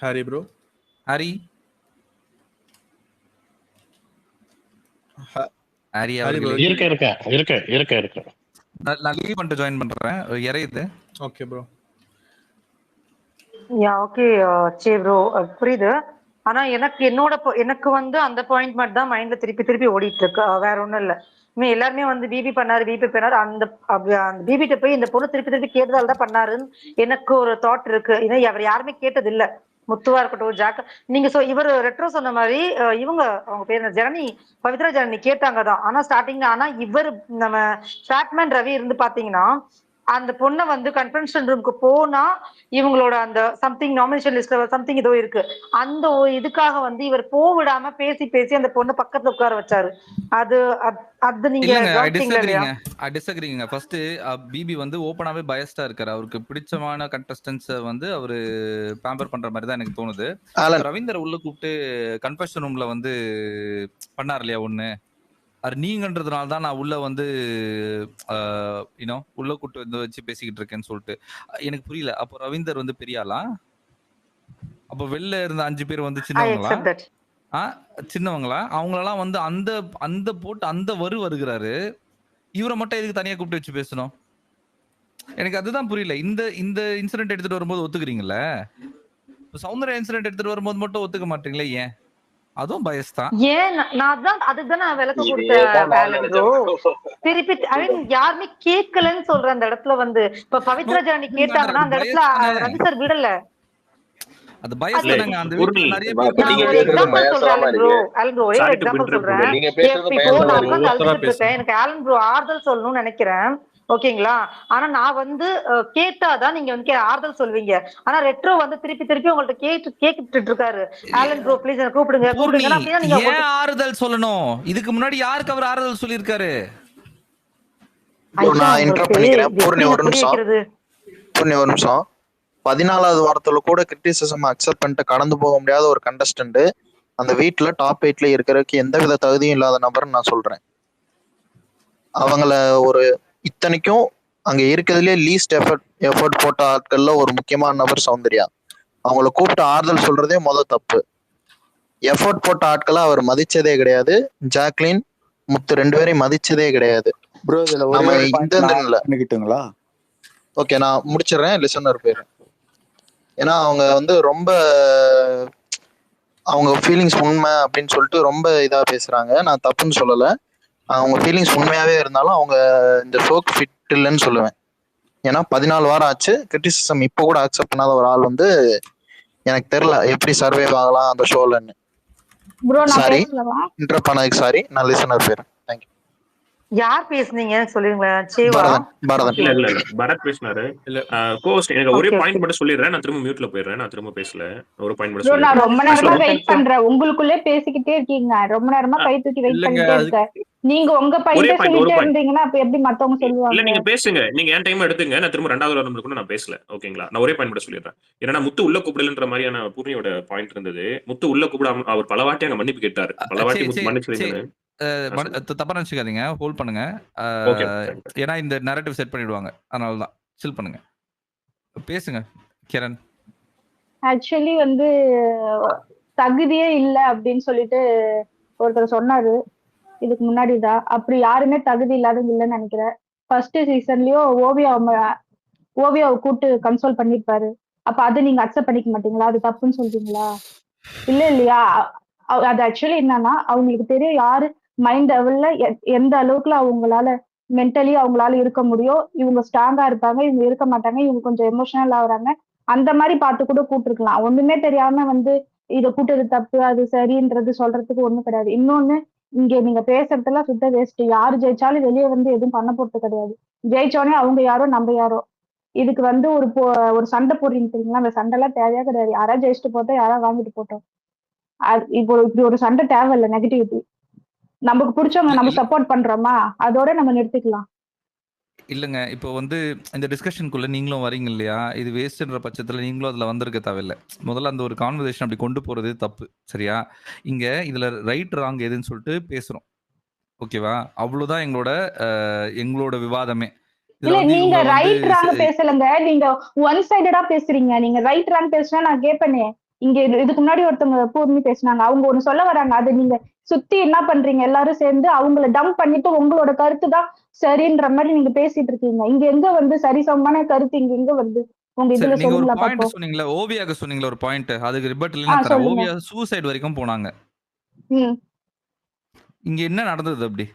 [SPEAKER 4] ஹாரி ப்ரோ?
[SPEAKER 3] ஹாரி ஹாரி
[SPEAKER 5] இருக்க
[SPEAKER 3] நான் லீவ் பண்ணிட்டு ஜாயின் பண்றேன். இறையுது.
[SPEAKER 4] Okay bro.
[SPEAKER 2] யா ஓகே சரி ப்ரோ, புரியுது. ஆனா எனக்கு வந்து அந்த பாயிண்ட் மட்டும் தான் மைண்ட்ல திருப்பி ஓடிட்டு இருக்கு. வேற ஒண்ணும் இல்ல. எல்லாருமே வந்து பிபி பண்ணாரு அந்த பிபிட்ட போய் இந்த பொண்ணு திருப்பி கேட்டதால தான் பண்ணாருன்னு எனக்கு ஒரு தாட் இருக்கு. ஏன்னா அவர் யாருமே கேட்டது இல்ல. முத்துவா இருக்கட்டும், ஜாக்க நீங்க இவர் ரெட்ரோ சொன்ன மாதிரி இவங்க அவங்க பேர் ஜனனி, பவித்ரா ஜனனி கேட்டாங்க தான். ஆனா ஸ்டார்டிங்ல இவர் நம்ம ஃபேட்மேன் ரவி இருந்து பாத்தீங்கன்னா அந்த பொண்ணை வந்து கன்ஃபரன்ஷன் ரூமுக்கு போனா இவங்களோட அந்த சம்திங் நாமினேஷன் லிஸ்ட்ல சம்திங் ஏதோ இருக்கு, அந்த இதுக்காக வந்து இவர் போவிடாம பேசி பேசி அந்த பொண்ணை பக்கத்துல உட்கார வச்சாரு. அது அது நீங்க கவனிச்சீங்களா இல்லையா?
[SPEAKER 3] டிஸ்அக்ரிங்க. ஃபர்ஸ்ட் பிபி வந்து ஓப்பனாவே பயஸ்டா இருக்காரு. அவருக்கு பிடிச்சமான கண்டஸ்டன்ஸ் வந்து அவரு பேம்பர் பண்ற மாதிரி தான் எனக்கு தோணுது. ரவீந்தர் உள்ள கூப்பிட்டு கன்ஃபெஷன் ரூம்ல வந்து பண்ணார் இல்லையா ஒண்ணு, அது நீங்கன்றதுனால தான் நான் உள்ள வந்து உள்ள கூட்டு வந்து வச்சு பேசிக்கிட்டு இருக்கேன்னு சொல்லிட்டு எனக்கு புரியல. அப்போ ரவீந்தர் வந்து பெரியாளா? அப்போ வெளில இருந்த 5 பேர் வந்து சின்னவங்களா? அவங்களெல்லாம் வந்து அந்த அந்த போட்டு அந்த வருகிறாரு, இவரை மட்டும் எதுக்கு தனியா கூப்பிட்டு வச்சு பேசணும்? எனக்கு அதுதான் புரியல. இந்த இந்த இன்சிடென்ட் எடுத்துட்டு வரும்போது ஒத்துக்கிறீங்கல்ல, சௌந்தர்யா இன்சிடென்ட் எடுத்துட்டு வரும்போது மட்டும் ஒத்துக்க மாட்டீங்களே, ஏன்? அதுவும் பயஸ் தான்.
[SPEAKER 2] ஏன் நான் தான் அதுதான் நான் விளக்க கொடுத்தேன். திருப்பி ஐ மீன் யாருமே கேட்கலன்னு சொல்றேன். அந்த இடத்துல வந்து இப்ப பவித்ரா ஜானி கேட்டாங்கன்னா அந்த இடத்துல ரவி சார் விடல.
[SPEAKER 3] அது பயஸ் தானங்க. அந்த வீட்ல நிறைய
[SPEAKER 2] பேர் எக்ஸாம்பிள் சொல்றேன் ப்ரோ. ஆலன் ப்ரோ ஒரே எக்ஸாம்பிள் சொல்றேன். இப்போ நான் உட்கார்ந்து அழுதுட்டு இருக்கேன், எனக்கு ஆலன் ப்ரோ ஆறுதல் சொல்லணும்னு நினைக்கிறேன், ஓகேங்களா? ஆனா நான் வந்து கேட்டாதான் நீங்க வந்து ஆறுதல் சொல்வீங்க. ஆனா ரெட்ரோ வந்து திருப்பி திருப்பி உங்கள்ட்ட கேட்டுட்டு இருக்காரு, ஆலன் ப்ரோ ப்ளீஸ் என்ன கூப்பிடுங்க கூப்பிடுங்க. நீங்க
[SPEAKER 3] ஏன் ஆறுதல் சொல்லணும்? இதுக்கு முன்னாடி யாருக்கு அவர் ஆறுதல் சொல்லியிருக்காரு?
[SPEAKER 5] நான் இன்டரப்ட் பண்ணிக்கிறேன். பூர்ணி ஒரு நிமிஷம். 14வது வாரத்துல கூட கிரிட்டிசிசம் அக்செப்ட் பண்ணிட்டு கடந்து போக முடியாத ஒரு கண்டஸ்டன்ட் அந்த வீட்டுல டாப் 8ல இருக்கிறதுக்கு எந்தவித தகுதியும் இல்லாத நபர் நான் சொல்றேன். அவங்கள ஒரு இத்தனைக்கும் அங்க இருக்கிறதுலே லீஸ்ட் எஃபர்ட் போட்ட ஆட்கள்ல ஒரு முக்கியமான நபர் சௌந்தர்யா. அவங்கள கூப்பிட்டு ஆறுதல் சொல்றதே தப்பு. எஃபர்ட் போட்ட ஆட்களை அவர் மதிச்சதே கிடையாது. ஜாக்லின், முத்து 2 பேரையும் மதிச்சதே கிடையாது. ஓகே, நான் முடிச்சிடறேன். லிசனர் பேரு ஏன்னா அவங்க வந்து ரொம்ப அவங்க ஃபீலிங்ஸ் உண்மை அப்படின்னு சொல்லிட்டு ரொம்ப இதா பேசுறாங்க. நான் தப்புன்னு சொல்லலை. அவங்க ஃபீலிங்ஸ் உண்மையாவே இருந்தாலும் அவங்க இந்த ஷோக்கு ஃபிட் இல்லைன்னு சொல்லுவேன். ஏன்னா 14 வாரம் ஆச்சு. கிரிட்டிசிசம் இப்போ கூட அக்செப்ட் பண்ணாத ஒரு ஆள் வந்து எனக்கு தெரியல எப்படி சர்வைவ் ஆகலாம் அந்த ஷோலன்னு. சாரி இன்டரப்ட் பண்ணதுக்கு சாரி. நான் லிசனர் பேரு. தேங்க்யூ.
[SPEAKER 2] யார் பேசுனீங்க சொல்லுங்களா?
[SPEAKER 1] பரதன். இல்ல பரத் பேசினாரு. கோஸ்ட் எனக்கு ஒரே பாயிண்ட் மட்டும் சொல்லிடுறேன், நான் திரும்ப மியூட்ல போயிடுறேன். நான் திரும்ப பேசல, ஒரு பாயிண்ட் மட்டும் சொல்லிடுறேன்.
[SPEAKER 6] நான் ரொம்ப நேரமா வெயிட் பண்றேன், உங்களுக்குள்ளே பேசிக்கிட்டே இருக்கீங்க. ரொம்ப நேரமா கை தூக்கி வெயிட் பண்ணிட்டே இருக்கேன். நீங்க உங்க பாயிண்ட் சொல்லிட்டே இருந்தீங்கன்னா அப்ப எப்படி மத்தவங்க சொல்லுவாங்க?
[SPEAKER 1] இல்ல நீங்க பேசுங்க, நீங்க ஏன் டைம் எடுத்துங்க. நான் திரும்ப 2வது வாரம் கூட நான் பேசல, ஓகேங்களா? நான் ஒரே பாயிண்ட் மட்டும் சொல்லிடுறேன். ஏன்னா முத்து உள்ள கூப்பிடலன்ற மாதிரியான பூர்ணியோட பாயிண்ட் இருந்தது. முத்து உள்ள கூப்பிடாம அவர் பலவாட்டி அங்க மன்னிப்பு கேட்டாரு. பலவாட்டி மன்னிச்சு
[SPEAKER 3] தப்பா நினைச்சுக்காதீங்க, ஹோல்ட் பண்ணுங்க. ஏன்னா இந்த நரேட்டிவ் செட் பண்ணிடுவாங்க, அதனாலதான் சில் பண்ணுங்க. பேசுங்க கிரண்.
[SPEAKER 6] ஆக்சுவலி வந்து தகுதியே இல்லை அப்படின்னு சொல்லிட்டு ஒருத்தர் சொன்னாரு இதுக்கு முன்னாடிதான். அப்படி யாருமே தகுதி இல்லாதவங்க இல்லைன்னு நினைக்கிறேன். ஃபர்ஸ்ட் சீசன்லயும் ஓவியாவை கூப்பிட்டு கன்சோல் பண்ணிருப்பாரு. அப்ப அது நீங்க அக்செப்ட் பண்ணிக்க மாட்டீங்களா? அது தப்புன்னு சொல்றீங்களா? இல்லையா? அது ஆக்சுவலி என்னன்னா அவங்களுக்கு தெரியும் யாரு மைண்ட் லெவல்ல எந்த அளவுக்குல அவங்களால மென்டலி அவங்களால இருக்க முடியும். இவங்க ஸ்ட்ராங்கா இருப்பாங்க, இவங்க இருக்க மாட்டாங்க, இவங்க கொஞ்சம் எமோஷனல் ஆகுறாங்க, அந்த மாதிரி பார்த்து கூட கூப்பிட்டுருக்கலாம். ஒண்ணுமே தெரியாம வந்து இதை கூட்டது தப்பு அது சரின்றது சொல்றதுக்கு ஒண்ணும் கிடையாது. இன்னொன்னு, இங்க நீங்க பேசுறதெல்லாம் சுத்த வேஸ்ட். யாரு ஜெயிச்சாலும் வெளியே வந்து எதுவும் பண்ண போறது கிடையாது. ஜெயிச்சோடனே அவங்க யாரோ நம்ம யாரோ. இதுக்கு வந்து ஒரு சண்டை போடுறீங்க தெரியுங்களா? அந்த சண்டை எல்லாம் தேவையா கிடையாது. யாரா ஜெயிச்சுட்டு போட்டோம், யாரா வாங்கிட்டு போட்டோம். இப்போ இப்படி ஒரு சண்டை தேவையில்லை. நெகட்டிவிட்டி நமக்கு பிடிச்சவங்க நம்ம சப்போர்ட் பண்றோமா, அதோட நம்ம நிறுத்திக்கலாம்.
[SPEAKER 3] இல்லைங்க, இப்போ வந்து இந்த டிஸ்கஷனுக்குள்ள நீங்களும் வரீங்க இல்லையா? இது வேஸ்ட்ன்ற பட்சத்தில் நீங்களும் அதில் வந்திருக்க தேவையில்லை. முதல்ல அந்த ஒரு கான்வர்சேஷன் அப்படி கொண்டு போறது தப்பு, சரியா? இங்க இதுல ரைட் ராங் எதுன்னு சொல்லிட்டு பேசுறோம், ஓகேவா? அவ்வளவுதான் எங்களோட விவாதமே.
[SPEAKER 6] இல்ல நீங்க ரைட் ராங் பேசலங்க, நீங்க ஒன் சைடடா பேசுறீங்க. நீங்க ரைட் ராங் பேசினா நான் கேட்பேனே. இங்க இதுக்கு முன்னாடி ஒருத்தவங்க பூர்ணி பேசினாங்க, அவங்க ஒண்ணு சொல்ல வராங்க, அது நீங்க சுத்தி என்ன பண்றீங்க? எல்லாரும் சேர்ந்து அவங்கள டம்ப் பண்ணிட்டு உங்களோட கருத்து தான் சரின்ற மாதிரி நீங்க பேசிட்டு இருக்கீங்க. இங்க எங்க வந்து சரிசமமான கருத்து இங்க எங்க வந்து உங்க இதுல சொல்லுங்க பாப்போம்.
[SPEAKER 3] சொன்னீங்களா ஓவியாக்கு சொன்னீங்களா ஒரு பாயிண்ட், அதுக்கு ரிபட் இல்லைன்னா தரேன். ஓவியா சூசைட் வரைக்கும் போனாங்க. இங்க என்ன நடந்தது அப்படி?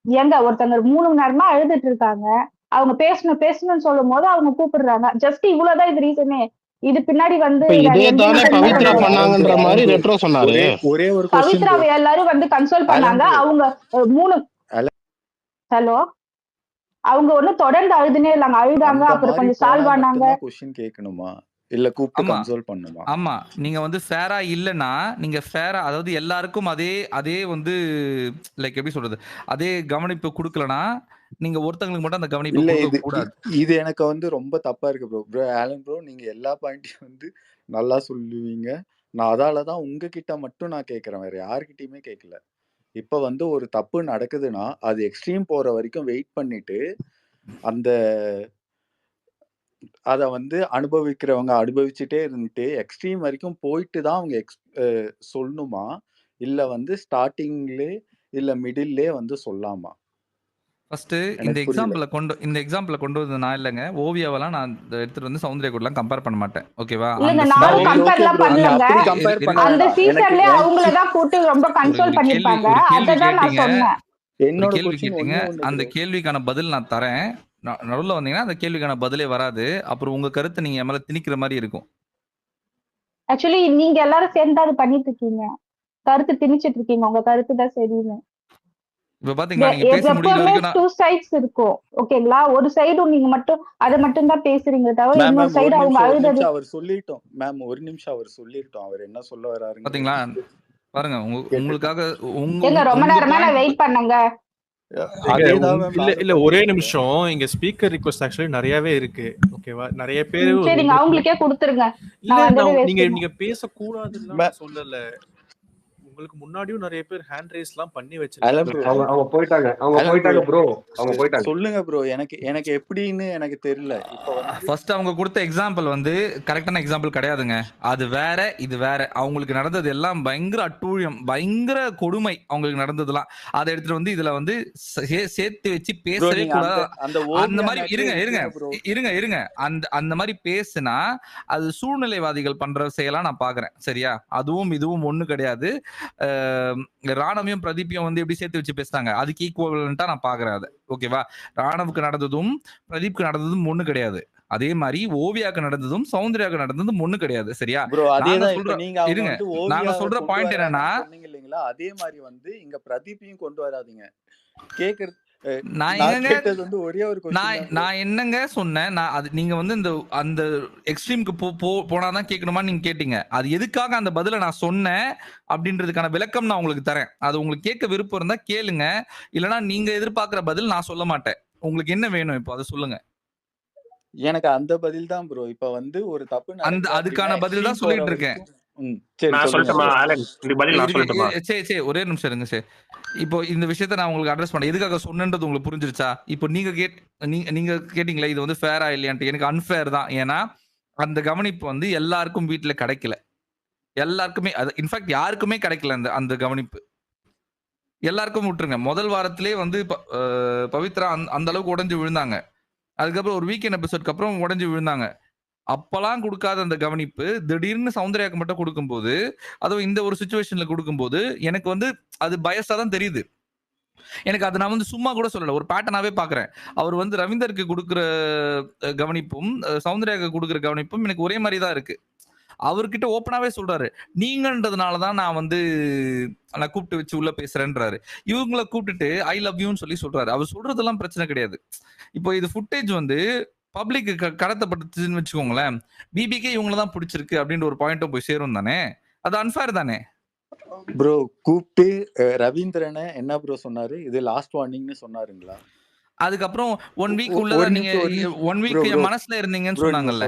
[SPEAKER 6] ஏங்க ஒருத்தங்க 3 மணி நேரமா அழுதுட்டு இருக்காங்க, அவங்க பேசணும்னு சொல்லும் போது அவங்க கூப்பிடுறாங்க. ஜஸ்ட் இவ்வளவுதான் இது ரீசனே. இது பின்னாடி வந்து பவித்ராவை எல்லாரும் வந்து கன்சோல் பண்ணாங்க. அவங்க 3 ஹலோ அவங்க ஒண்ணும் தொடர்ந்து அழுதுனே இல்லைங்க. அழுதாங்க,
[SPEAKER 7] அந்த
[SPEAKER 6] அப்புறம்
[SPEAKER 7] மாதிரி
[SPEAKER 6] கொஞ்சம்
[SPEAKER 7] போனா
[SPEAKER 6] சால்வ் ஆனாங்க.
[SPEAKER 7] மட்டும்தான் கொஸ்டின் கேட்கணுமா இல்ல கூப்பிட்டு
[SPEAKER 3] ஆமா
[SPEAKER 7] கன்சோல் பண்ணுமா?
[SPEAKER 3] ஆமா நீங்க வந்து ஃபேரா இல்லைன்னா நீங்க ஃபேரா, அதாவது எல்லாருக்கும் அதே அதே வந்து லைக் எப்படி சொல்றது, அதே கவனிப்பு கொடுக்கலனா நீங்க ஒருத்தங்களுக்கு மட்டும் அந்த கவனிப்பு
[SPEAKER 7] இல்ல
[SPEAKER 3] கொடுக்க
[SPEAKER 7] இது
[SPEAKER 3] கூடாது.
[SPEAKER 7] இது எனக்கு வந்து ரொம்ப தப்பா இருக்கு ப்ரோ. ப்ரோ ஆலன் ப்ரோ, நீங்க எல்லா பாயிண்ட்டையும் வந்து நல்லா சொல்லுவீங்க. நான் அதால தான் உங்ககிட்ட மட்டும் நான் கேட்கிறேன், வேற யார்கிட்டயுமே கேட்கல. இப்ப வந்து ஒரு தப்பு நடக்குதுன்னா அது எக்ஸ்ட்ரீம் போற வரைக்கும் வெயிட் பண்ணிட்டு அந்த அத வந்து அனுபவிக்கிறவங்க அனுபவிச்சுட்டே இருந்துட்டு எக்ஸ்ட்ரீம் வரைக்கும் போயிட்டு தான் அவங்க சொல்லணுமா? இல்ல வந்து ஸ்டார்ட்டிங்லே இல்ல மிடில்லே வந்து சொல்லாமா?
[SPEAKER 3] ஃபர்ஸ்ட் இந்த
[SPEAKER 7] எனக்கு புரியல.
[SPEAKER 3] எக்ஸாம்பிள கொண்டு வந்தது நான் இல்லைங்க. ஓவியாவெல்லாம் நான் எடுத்துட்டு வந்து சௌந்தர்யா கூடலாம் கம்பேர் பண்ண மாட்டேன். ஓகேவா?
[SPEAKER 6] இல்லங்க,
[SPEAKER 3] அந்த
[SPEAKER 6] நானும்
[SPEAKER 7] ஓகே
[SPEAKER 3] சினாரியோ
[SPEAKER 7] ஓகே
[SPEAKER 6] கம்பேர்லாம்
[SPEAKER 7] ப்ரோ, நீங்க
[SPEAKER 6] பண்ணலங்க.
[SPEAKER 7] அப்படி கம்பேர் பண்ண
[SPEAKER 6] அந்த
[SPEAKER 7] வேணாம். எனக்கு
[SPEAKER 6] சீசன்லயே அவங்கள
[SPEAKER 7] எனக்கு
[SPEAKER 6] தான் கூட்டு ரொம்ப கன்சோல்
[SPEAKER 3] ஒரு கேள்வி
[SPEAKER 6] பண்ணிருப்பாங்க.
[SPEAKER 3] ஒரு கேள்வி
[SPEAKER 6] அததான் நான்
[SPEAKER 3] கேட்டீங்க.
[SPEAKER 6] சொன்னேன்.
[SPEAKER 7] என்னோட
[SPEAKER 3] கேள்வி
[SPEAKER 7] கொஸ்டின்
[SPEAKER 3] கேட்டீங்க.
[SPEAKER 7] ஒண்ணே ஒண்ணு
[SPEAKER 3] அந்த
[SPEAKER 7] ப்ரோ.
[SPEAKER 3] கேள்விக்கான பதில் நான் தரேன். நடுவுல வந்தீங்கன்னா அந்த கேள்விக்கான பதிலே வராது. அப்புறம் உங்க கருத்தை நீங்க என் மேல திணிக்கிற மாதிரி இருக்கும்.
[SPEAKER 6] ஆக்சுவலி நீங்க எல்லாரும் சேர்ந்து அது பண்ணிட்டு இருக்கீங்க. கருத்து திணிச்சிட்டு இருக்கீங்க. உங்க கருத்து தான் சரின்னு.
[SPEAKER 3] இப்ப பாத்தீங்களா, நீங்க பேசி முடிக்கிற
[SPEAKER 6] எப்பவுமே
[SPEAKER 3] வரைக்கும் நான்
[SPEAKER 6] 2 சைட்ஸ் இருக்கும். ஓகேங்களா? ஒரு சைடு நீங்க மட்டும் அதை மட்டும் தான் பேசுறீங்க தவிர
[SPEAKER 7] மேம்
[SPEAKER 6] இன்னொரு
[SPEAKER 7] மேம்
[SPEAKER 6] சைடு அவங்க
[SPEAKER 7] ஒரு
[SPEAKER 6] அழுதது.
[SPEAKER 7] நிமிஷம் அவர் சொல்லிட்டோம். மேம் ஒரு நிமிஷம் அவர் சொல்லிட்டோம். அவர் என்ன சொல்ல வராருங்கிறது
[SPEAKER 3] பாத்தீங்களா பாருங்க,
[SPEAKER 7] கேட்டுட்டோம்.
[SPEAKER 3] உங்களுக்காக
[SPEAKER 6] ஏங்க ரொம்ப
[SPEAKER 3] உங்க
[SPEAKER 6] நேரமா நான்
[SPEAKER 3] பாயிண்ட்
[SPEAKER 6] வெயிட் பண்ணங்க.
[SPEAKER 7] அதேதான் மேம்
[SPEAKER 4] இல்ல
[SPEAKER 7] நானும்
[SPEAKER 4] இல்ல ஒரே
[SPEAKER 7] பண்ணிட்டு இருக்கேன்.
[SPEAKER 4] நிமிஷம். இங்க ஸ்பீக்கர் ரிக்வெஸ்ட் ஆக்சுவலி நிறையவே இருக்கு. ஓகேவா? நிறைய பேர்
[SPEAKER 6] சரிங்க, அவங்களுக்கே கொடுத்துருங்க.
[SPEAKER 4] இல்ல
[SPEAKER 6] நான் வந்ததே
[SPEAKER 4] நீங்க
[SPEAKER 6] வேஸ்ட்டுங்க.
[SPEAKER 4] நீங்க பேசக்கூடாதுன்னு
[SPEAKER 7] மே-
[SPEAKER 4] நான் சொல்லல. உங்களுக்கு முன்னாடியும் நிறைய பேர் ஹேண்ட் ரைஸ் எல்லாம் பண்ணி
[SPEAKER 7] ஆலன்
[SPEAKER 4] வச்சிருக்காங்க.
[SPEAKER 7] ப்ரோ
[SPEAKER 8] அவங்க போயிட்டாங்க
[SPEAKER 7] ஆலன் ப்ரோ
[SPEAKER 8] ப்ரோ, அவங்க போயிட்டாங்க.
[SPEAKER 7] சொல்லுங்க ப்ரோ. எனக்கு எப்படின்னு எனக்கு தெரியல. இப்ப வந்து
[SPEAKER 3] ஃபர்ஸ்ட் அவங்க கொடுத்த எக்ஸாம்பிள் வந்து கரெக்டான எக்ஸாம்பிள் கிடையாதுங்க. அது வேற, இது வேற. அவங்களுக்கு நடந்தது எல்லாம் பயங்கர அட்டூழியம், பயங்கர கொடுமை அவங்களுக்கு நடந்ததெல்லாம். அதை எடுத்துட்டு வந்து இதுல வந்து சேர்த்து வச்சு
[SPEAKER 7] ப்ரோ
[SPEAKER 3] பேசவே
[SPEAKER 7] நீங்க
[SPEAKER 3] கூடாது.
[SPEAKER 7] அந்த
[SPEAKER 3] அந்த
[SPEAKER 7] ஓவியா
[SPEAKER 3] மாதிரி
[SPEAKER 7] மேட்டரே விட்டுருங்க ப்ரோ.
[SPEAKER 3] இருங்க அந்த மாதிரி பேசுனா அது சூழ்நிலைவாதிகள் பண்ற செயலா நான் பாக்குறேன். சரியா? அதுவும் இதுவும் ஒண்ணு கிடையாது. ராணவையும் பிரதீப்பையும் வந்து எப்படி சேர்த்து வச்சு பேசுறாங்க, அதுக்கு ஈக்குவலண்டா நான் பாக்குறேன் அதை. ஓகேவா? ராணவுக்கு நடந்ததும் பிரதீப்க்கு நடந்ததும் ஒண்ணு கிடையாது. அதே மாதிரி ஓவியாக்கு நடந்ததும் சௌந்தர்யாக்கு நடந்ததும் ஒண்ணு கிடையாது. சரியா?
[SPEAKER 7] ப்ரோ
[SPEAKER 3] நாங்க
[SPEAKER 7] அதேதான். இப்ப
[SPEAKER 3] சொல்ற
[SPEAKER 7] நீங்க அவங்க
[SPEAKER 3] இருங்க
[SPEAKER 7] வந்து
[SPEAKER 3] நாங்க
[SPEAKER 7] ஓவியாவை
[SPEAKER 3] சொல்ற
[SPEAKER 7] கொண்டு
[SPEAKER 3] பாயிண்ட் என்னன்னா,
[SPEAKER 7] வராங்கன்னு சொன்னீங்க இல்லைங்களா? அதே மாதிரி வந்து இங்க பிரதீப்பையும் கொண்டு வராதீங்க. கேக்குறது
[SPEAKER 3] நான்
[SPEAKER 7] நான்
[SPEAKER 3] எங்கங்க
[SPEAKER 7] கேட்டது வந்து ஒரே ஒரு கொஸ்டின் தான் ப்ரோ.
[SPEAKER 3] நான் என்னங்க சொன்னேன்? நான் அது நீங்க வந்து அந்த எக்ஸ்ட்ரீமுக்கு போனாதான் கேட்கணுமா நீங்க கேட்டீங்க. அது எதுக்காக அந்த பதில நான் சொன்னேன் அப்படின்றதுக்கான விளக்கம் நான் உங்களுக்கு தரேன். அது உங்களுக்கு கேட்க விருப்பம் இருந்தா கேளுங்க. இல்லைன்னா நீங்க எதிர்பார்க்கிற பதில் நான் சொல்ல மாட்டேன். உங்களுக்கு என்ன வேணும் இப்போ அதை சொல்லுங்க.
[SPEAKER 7] எனக்கு அந்த பதில் தான் ப்ரோ. இப்ப வந்து ஒரு தப்பு
[SPEAKER 3] அந்த
[SPEAKER 7] நடக்குது அப்படின்னா
[SPEAKER 3] அதுக்கான பதில் தான்
[SPEAKER 7] எக்ஸ்ட்ரீம் போற
[SPEAKER 3] சொல்லிட்டு இருக்கேன்.
[SPEAKER 7] வரைக்கும் சரி
[SPEAKER 1] நான்
[SPEAKER 7] சொல்லுங்க
[SPEAKER 1] சொல்லட்டுமா
[SPEAKER 7] ப்ரோ.
[SPEAKER 1] ஆலன், இந்த பதில் நான் சொல்லட்டுமா?
[SPEAKER 3] சரி ஒரே நிமிஷம் இருங்க சார். இப்போ இந்த விஷயத்த நான் உங்களுக்கு அட்ரஸ் பண்ணேன். எதுக்காக சொன்னேன்றது உங்களுக்கு புரிஞ்சிருச்சா? இப்போ நீங்க கேட்டீங்களா இது வந்து ஃபேரா இல்லையான்ட்டு. எனக்கு அன்ஃபேர் தான். ஏன்னா அந்த கவனிப்பு வந்து எல்லாருக்கும் வீட்டுல கிடைக்கல. எல்லாருக்குமே அது இன்ஃபேக்ட் யாருக்குமே கிடைக்கல அந்த அந்த கவனிப்பு. எல்லாருக்கும் விட்டுருங்க. முதல் வாரத்திலே வந்து பவித்ரா அந்த அளவுக்கு உடைஞ்சு விழுந்தாங்க. அதுக்கப்புறம் ஒரு வீக்கெண்ட் எபிசோட்க்கு அப்புறம் உடைஞ்சு விழுந்தாங்க. அப்பெல்லாம் கொடுக்காத அந்த கவனிப்பு திடீர்னு சௌந்தர்யாக்கு மட்டும் கொடுக்கும்போது, அதுவும் இந்த ஒரு சிச்சுவேஷன்ல கொடுக்கும்போது எனக்கு வந்து அது பயஸா தான் தெரியுது. எனக்கு அதை நான் வந்து சும்மா கூட சொல்லல. ஒரு பேட்டர்னாவே பாக்குறேன். அவர் வந்து ரவீந்தருக்கு கொடுக்குற கவனிப்பும் சௌந்தர்யாக்கு கொடுக்குற கவனிப்பும் எனக்கு ஒரே மாதிரி தான் இருக்கு. அவர்கிட்ட ஓப்பனாவே சொல்றாரு, நீங்கன்றதுனாலதான் நான் வந்து நான் கூப்பிட்டு வச்சு உள்ள பேசுறேன்றாரு. இவங்களை கூப்பிட்டுட்டு ஐ லவ் யூன்னு சொல்லி சொல்றாரு. அவர் சொல்றதெல்லாம் பிரச்சனை கிடையாது. இப்போ இது ஃபுட்டேஜ் வந்து பப்ளிக் கடத்தப்பட்டுச்சுன்னு வச்சுக்கோங்களேன், பிபிக்கே இவங்களை தான் பிடிச்சிருக்கு அப்படின்ற ஒரு பாயிண்ட்டும் போய் சேரும் தானே. அது அன்ஃபேர் தானே.
[SPEAKER 7] ப்ரோ கூப்பிட்டு ரவீந்திரனை என்ன ப்ரோ சொன்னாரு? இது லாஸ்ட் வார்னிங்னு சொன்னாருங்களா?
[SPEAKER 3] அதுக்கப்புறம் 1 வீக்
[SPEAKER 7] ஒரு
[SPEAKER 3] உள்ளதான் நீங்க
[SPEAKER 7] நிமிஷம்
[SPEAKER 3] 1
[SPEAKER 7] ப்ரோ
[SPEAKER 3] வீக்
[SPEAKER 7] ப்ரோ
[SPEAKER 3] என் மனசுல இருந்தீங்கன்னு
[SPEAKER 7] ப்ரோ நீங்க
[SPEAKER 3] சொன்னாங்கல்ல.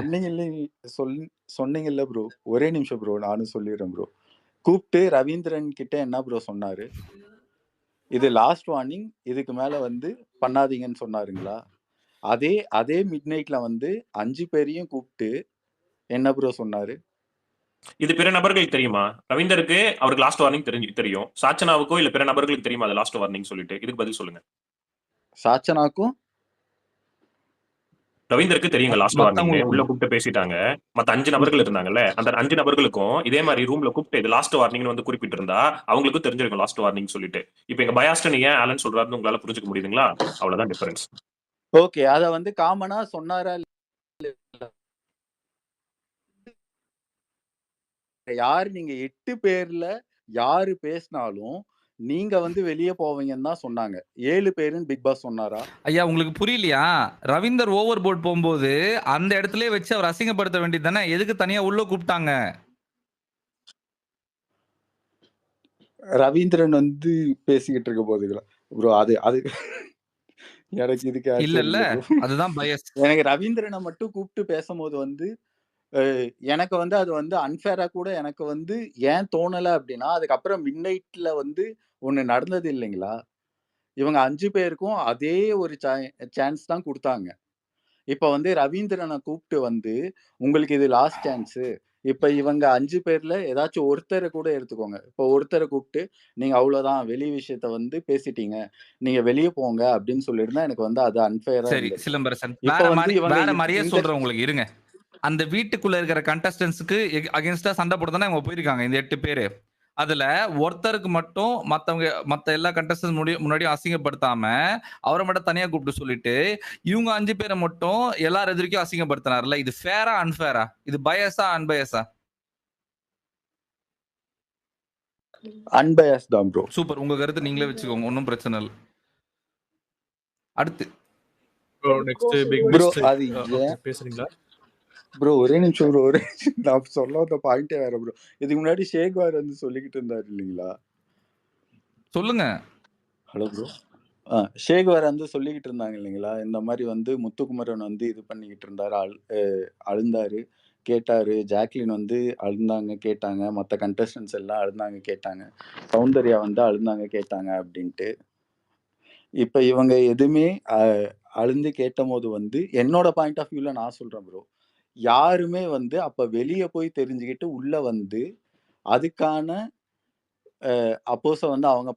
[SPEAKER 7] சொன்னீங்கல்ல ப்ரோ. ஒரே நிமிஷம் ப்ரோ, நானும் சொல்லிடுறேன் ப்ரோ. கூப்பிட்டு ரவீந்திரன் கிட்ட என்ன ப்ரோ சொன்னாரு? இது லாஸ்ட் வார்னிங், இதுக்கு மேல வந்து பண்ணாதீங்கன்னு சொன்னாருங்களா? அதே மிட் நைட்ல வந்து 5 பேரையும் கூப்பிட்டு என்ன ப்ரோ சொன்னாரு?
[SPEAKER 1] இது பிற நபர்களுக்கு தெரியுமா? ரவீந்தருக்கு அவருக்கு லாஸ்ட் வார்னிங் தெரியும். சாச்சனாவுக்கோ இல்ல பிற நபர்களுக்கு தெரியுமா அது லாஸ்ட் வார்னிங் சொல்லிட்டு? இதுக்கு பதில் சொல்லுங்க.
[SPEAKER 7] சாச்சனாக்கும்
[SPEAKER 1] ரவீந்தருக்கு தெரியுங்க லாஸ்ட் வார்னிங். உள்ள கூப்பிட்டு பேசிட்டாங்க. மத்த 5 நபர்கள் இருந்தாங்கல்ல, அந்த 5 நபர்களுக்கும் இதே மாதிரி ரூம்ல கூப்பிட்டு இது லாஸ்ட் வார்னிங்னு வந்து குறிப்பிட்டு இருந்தா அவங்களுக்கும் தெரிஞ்சிருக்கும் லாஸ்ட் வார்னிங் சொல்லிட்டு. இப்போ எங்க பயாஸ்ட் நீங்க ஆலன் சொல்றாருன்னு உங்களால புரிஞ்சுக்க முடியுதுங்களா? அவ்வளவுதான் டிஃபரன்ஸ்.
[SPEAKER 7] ஓகே, அத வந்து காமனா சொன்னாரா? யாரு நீங்க 8 பேர்ல யாரு பேசினாலும் நீங்க வந்து வெளியே போவீங்கன்னு தான் சொன்னாங்க. 7 பேருன்னு பிக் பாஸ் சொன்னாரா?
[SPEAKER 3] ஐயா உங்களுக்கு புரியலையா? ரவீந்தர் ஓவர் போர்ட் போகும்போது அந்த இடத்துலயே வச்சு அவர் அசிங்கப்படுத்த வேண்டியது தானே, எதுக்கு தனியா உள்ள கூப்பிட்டாங்க?
[SPEAKER 7] ரவீந்திரன் வந்து பேசிக்கிட்டு இருக்க போதுங்களா ப்ரோ? அது அது எனக்கு இதுக்கு
[SPEAKER 3] இல்ல
[SPEAKER 7] ஆன்சர்
[SPEAKER 3] இல்ல
[SPEAKER 7] இல்ல ப்ரோ.
[SPEAKER 3] அதுதான் பயஸ்.
[SPEAKER 7] எனக்கு ரவீந்திரனை மட்டும் கூப்பிட்டு பேசும்போது வந்து எனக்கு வந்து அது வந்து அன்ஃபேரா கூட எனக்கு வந்து ஏன் தோணலை அப்படின்னா, அதுக்கப்புறம் மிட் நைட்ல வந்து ஒன்று நடந்தது இல்லைங்களா? இவங்க 5 பேருக்கும் அதே ஒரு சான்ஸ் தான் கொடுத்தாங்க. இப்ப வந்து ரவீந்திரனை கூப்பிட்டு வந்து உங்களுக்கு இது லாஸ்ட் சான்ஸ், இப்ப இவங்க 5 பேர்ல ஏதாச்சும் ஒருத்தரை கூட எடுத்துக்கோங்க. இப்ப ஒருத்தரை கூப்பிட்டு நீங்க அவ்வளவுதான், வெளி விஷயத்த வந்து பேசிட்டீங்க, நீங்க வெளியே போங்க அப்படின்னு சொல்லியிருந்தா எனக்கு வந்து அது அன்ஃபேரா
[SPEAKER 3] சரி
[SPEAKER 7] இருந்திருக்கும்.
[SPEAKER 3] சிலம்பரசன்,
[SPEAKER 7] இப்ப
[SPEAKER 3] வேற
[SPEAKER 7] வந்து
[SPEAKER 3] மாதிரி
[SPEAKER 7] இவங்க
[SPEAKER 3] வேற மாதிரியே
[SPEAKER 7] இந்த
[SPEAKER 3] சொல்றேன் உங்களுக்கு, இருங்க. அந்த வீட்டுக்குள்ள இருக்கிற கண்டஸ்டன்ஸ்க்கு அகைன்ஸ்டா சண்டை போட்டு தானே இவங்க போயிருக்காங்க இந்த 8 பேரு. அதுல ஒருத்தருக்கு மட்டும் மத்த எல்லா கண்டஸ்டன்ஸ் முன்னாடியும் அசிங்கப்படுத்தாம அவரை மட்டும் தனியா கூப்பிட்டு சொல்லிட்டு இவங்க 5 பேரை மட்டும் எல்லாரும் எதிர்க்கும் அசிங்கப்படுத்தினார்ல, இது ஃபேரா அன்பேரா? இது பயஸா அன்பயஸா?
[SPEAKER 7] அன்பயஸ் தான் ப்ரோ.
[SPEAKER 3] சூப்பர், உங்க கருத்து நீங்களே வச்சுக்கோங்க, ஒன்றும் பிரச்சனை இல்லை. அடுத்து
[SPEAKER 7] ப்ரோ அது ஏன்
[SPEAKER 4] பேசுறீங்களா
[SPEAKER 7] ப்ரோ? ஒரே நிமிஷம் ப்ரோ, ஒரே நான் சொல்ல வந்த பாயிண்டே வேற ப்ரோ. இதுக்கு முன்னாடி ஷேக்வார் வந்து சொல்லிக்கிட்டு இருந்தாரு இல்லைங்களா?
[SPEAKER 3] சொல்லுங்க.
[SPEAKER 7] Hello bro. ஷேக்வார் வந்து சொல்லிக்கிட்டு இருந்தாங்க இல்லைங்களா, இந்த மாதிரி வந்து முத்துக்குமரன் வந்து இது பண்ணிக்கிட்டு இருந்தாரு, அழுந்தாரு கேட்டாரு, ஜாக்லின் வந்து அழுந்தாங்க கேட்டாங்க, மற்ற கண்டஸ்டன்ஸ் எல்லாம் அழுந்தாங்க கேட்டாங்க, சௌந்தர்யா வந்து அழுந்தாங்க கேட்டாங்க அப்படின்ட்டு. இப்ப இவங்க எதுவுமே அழுந்து கேட்ட போது வந்து என்னோட பாயிண்ட் ஆஃப் வியூல நான் சொல்றேன் ப்ரோ, யாருமே வந்து அப்ப வெளியே போய் தெரிஞ்சுக்கிட்டு உள்ள வந்து அதுக்கான அப்போஸ வந்து அவங்க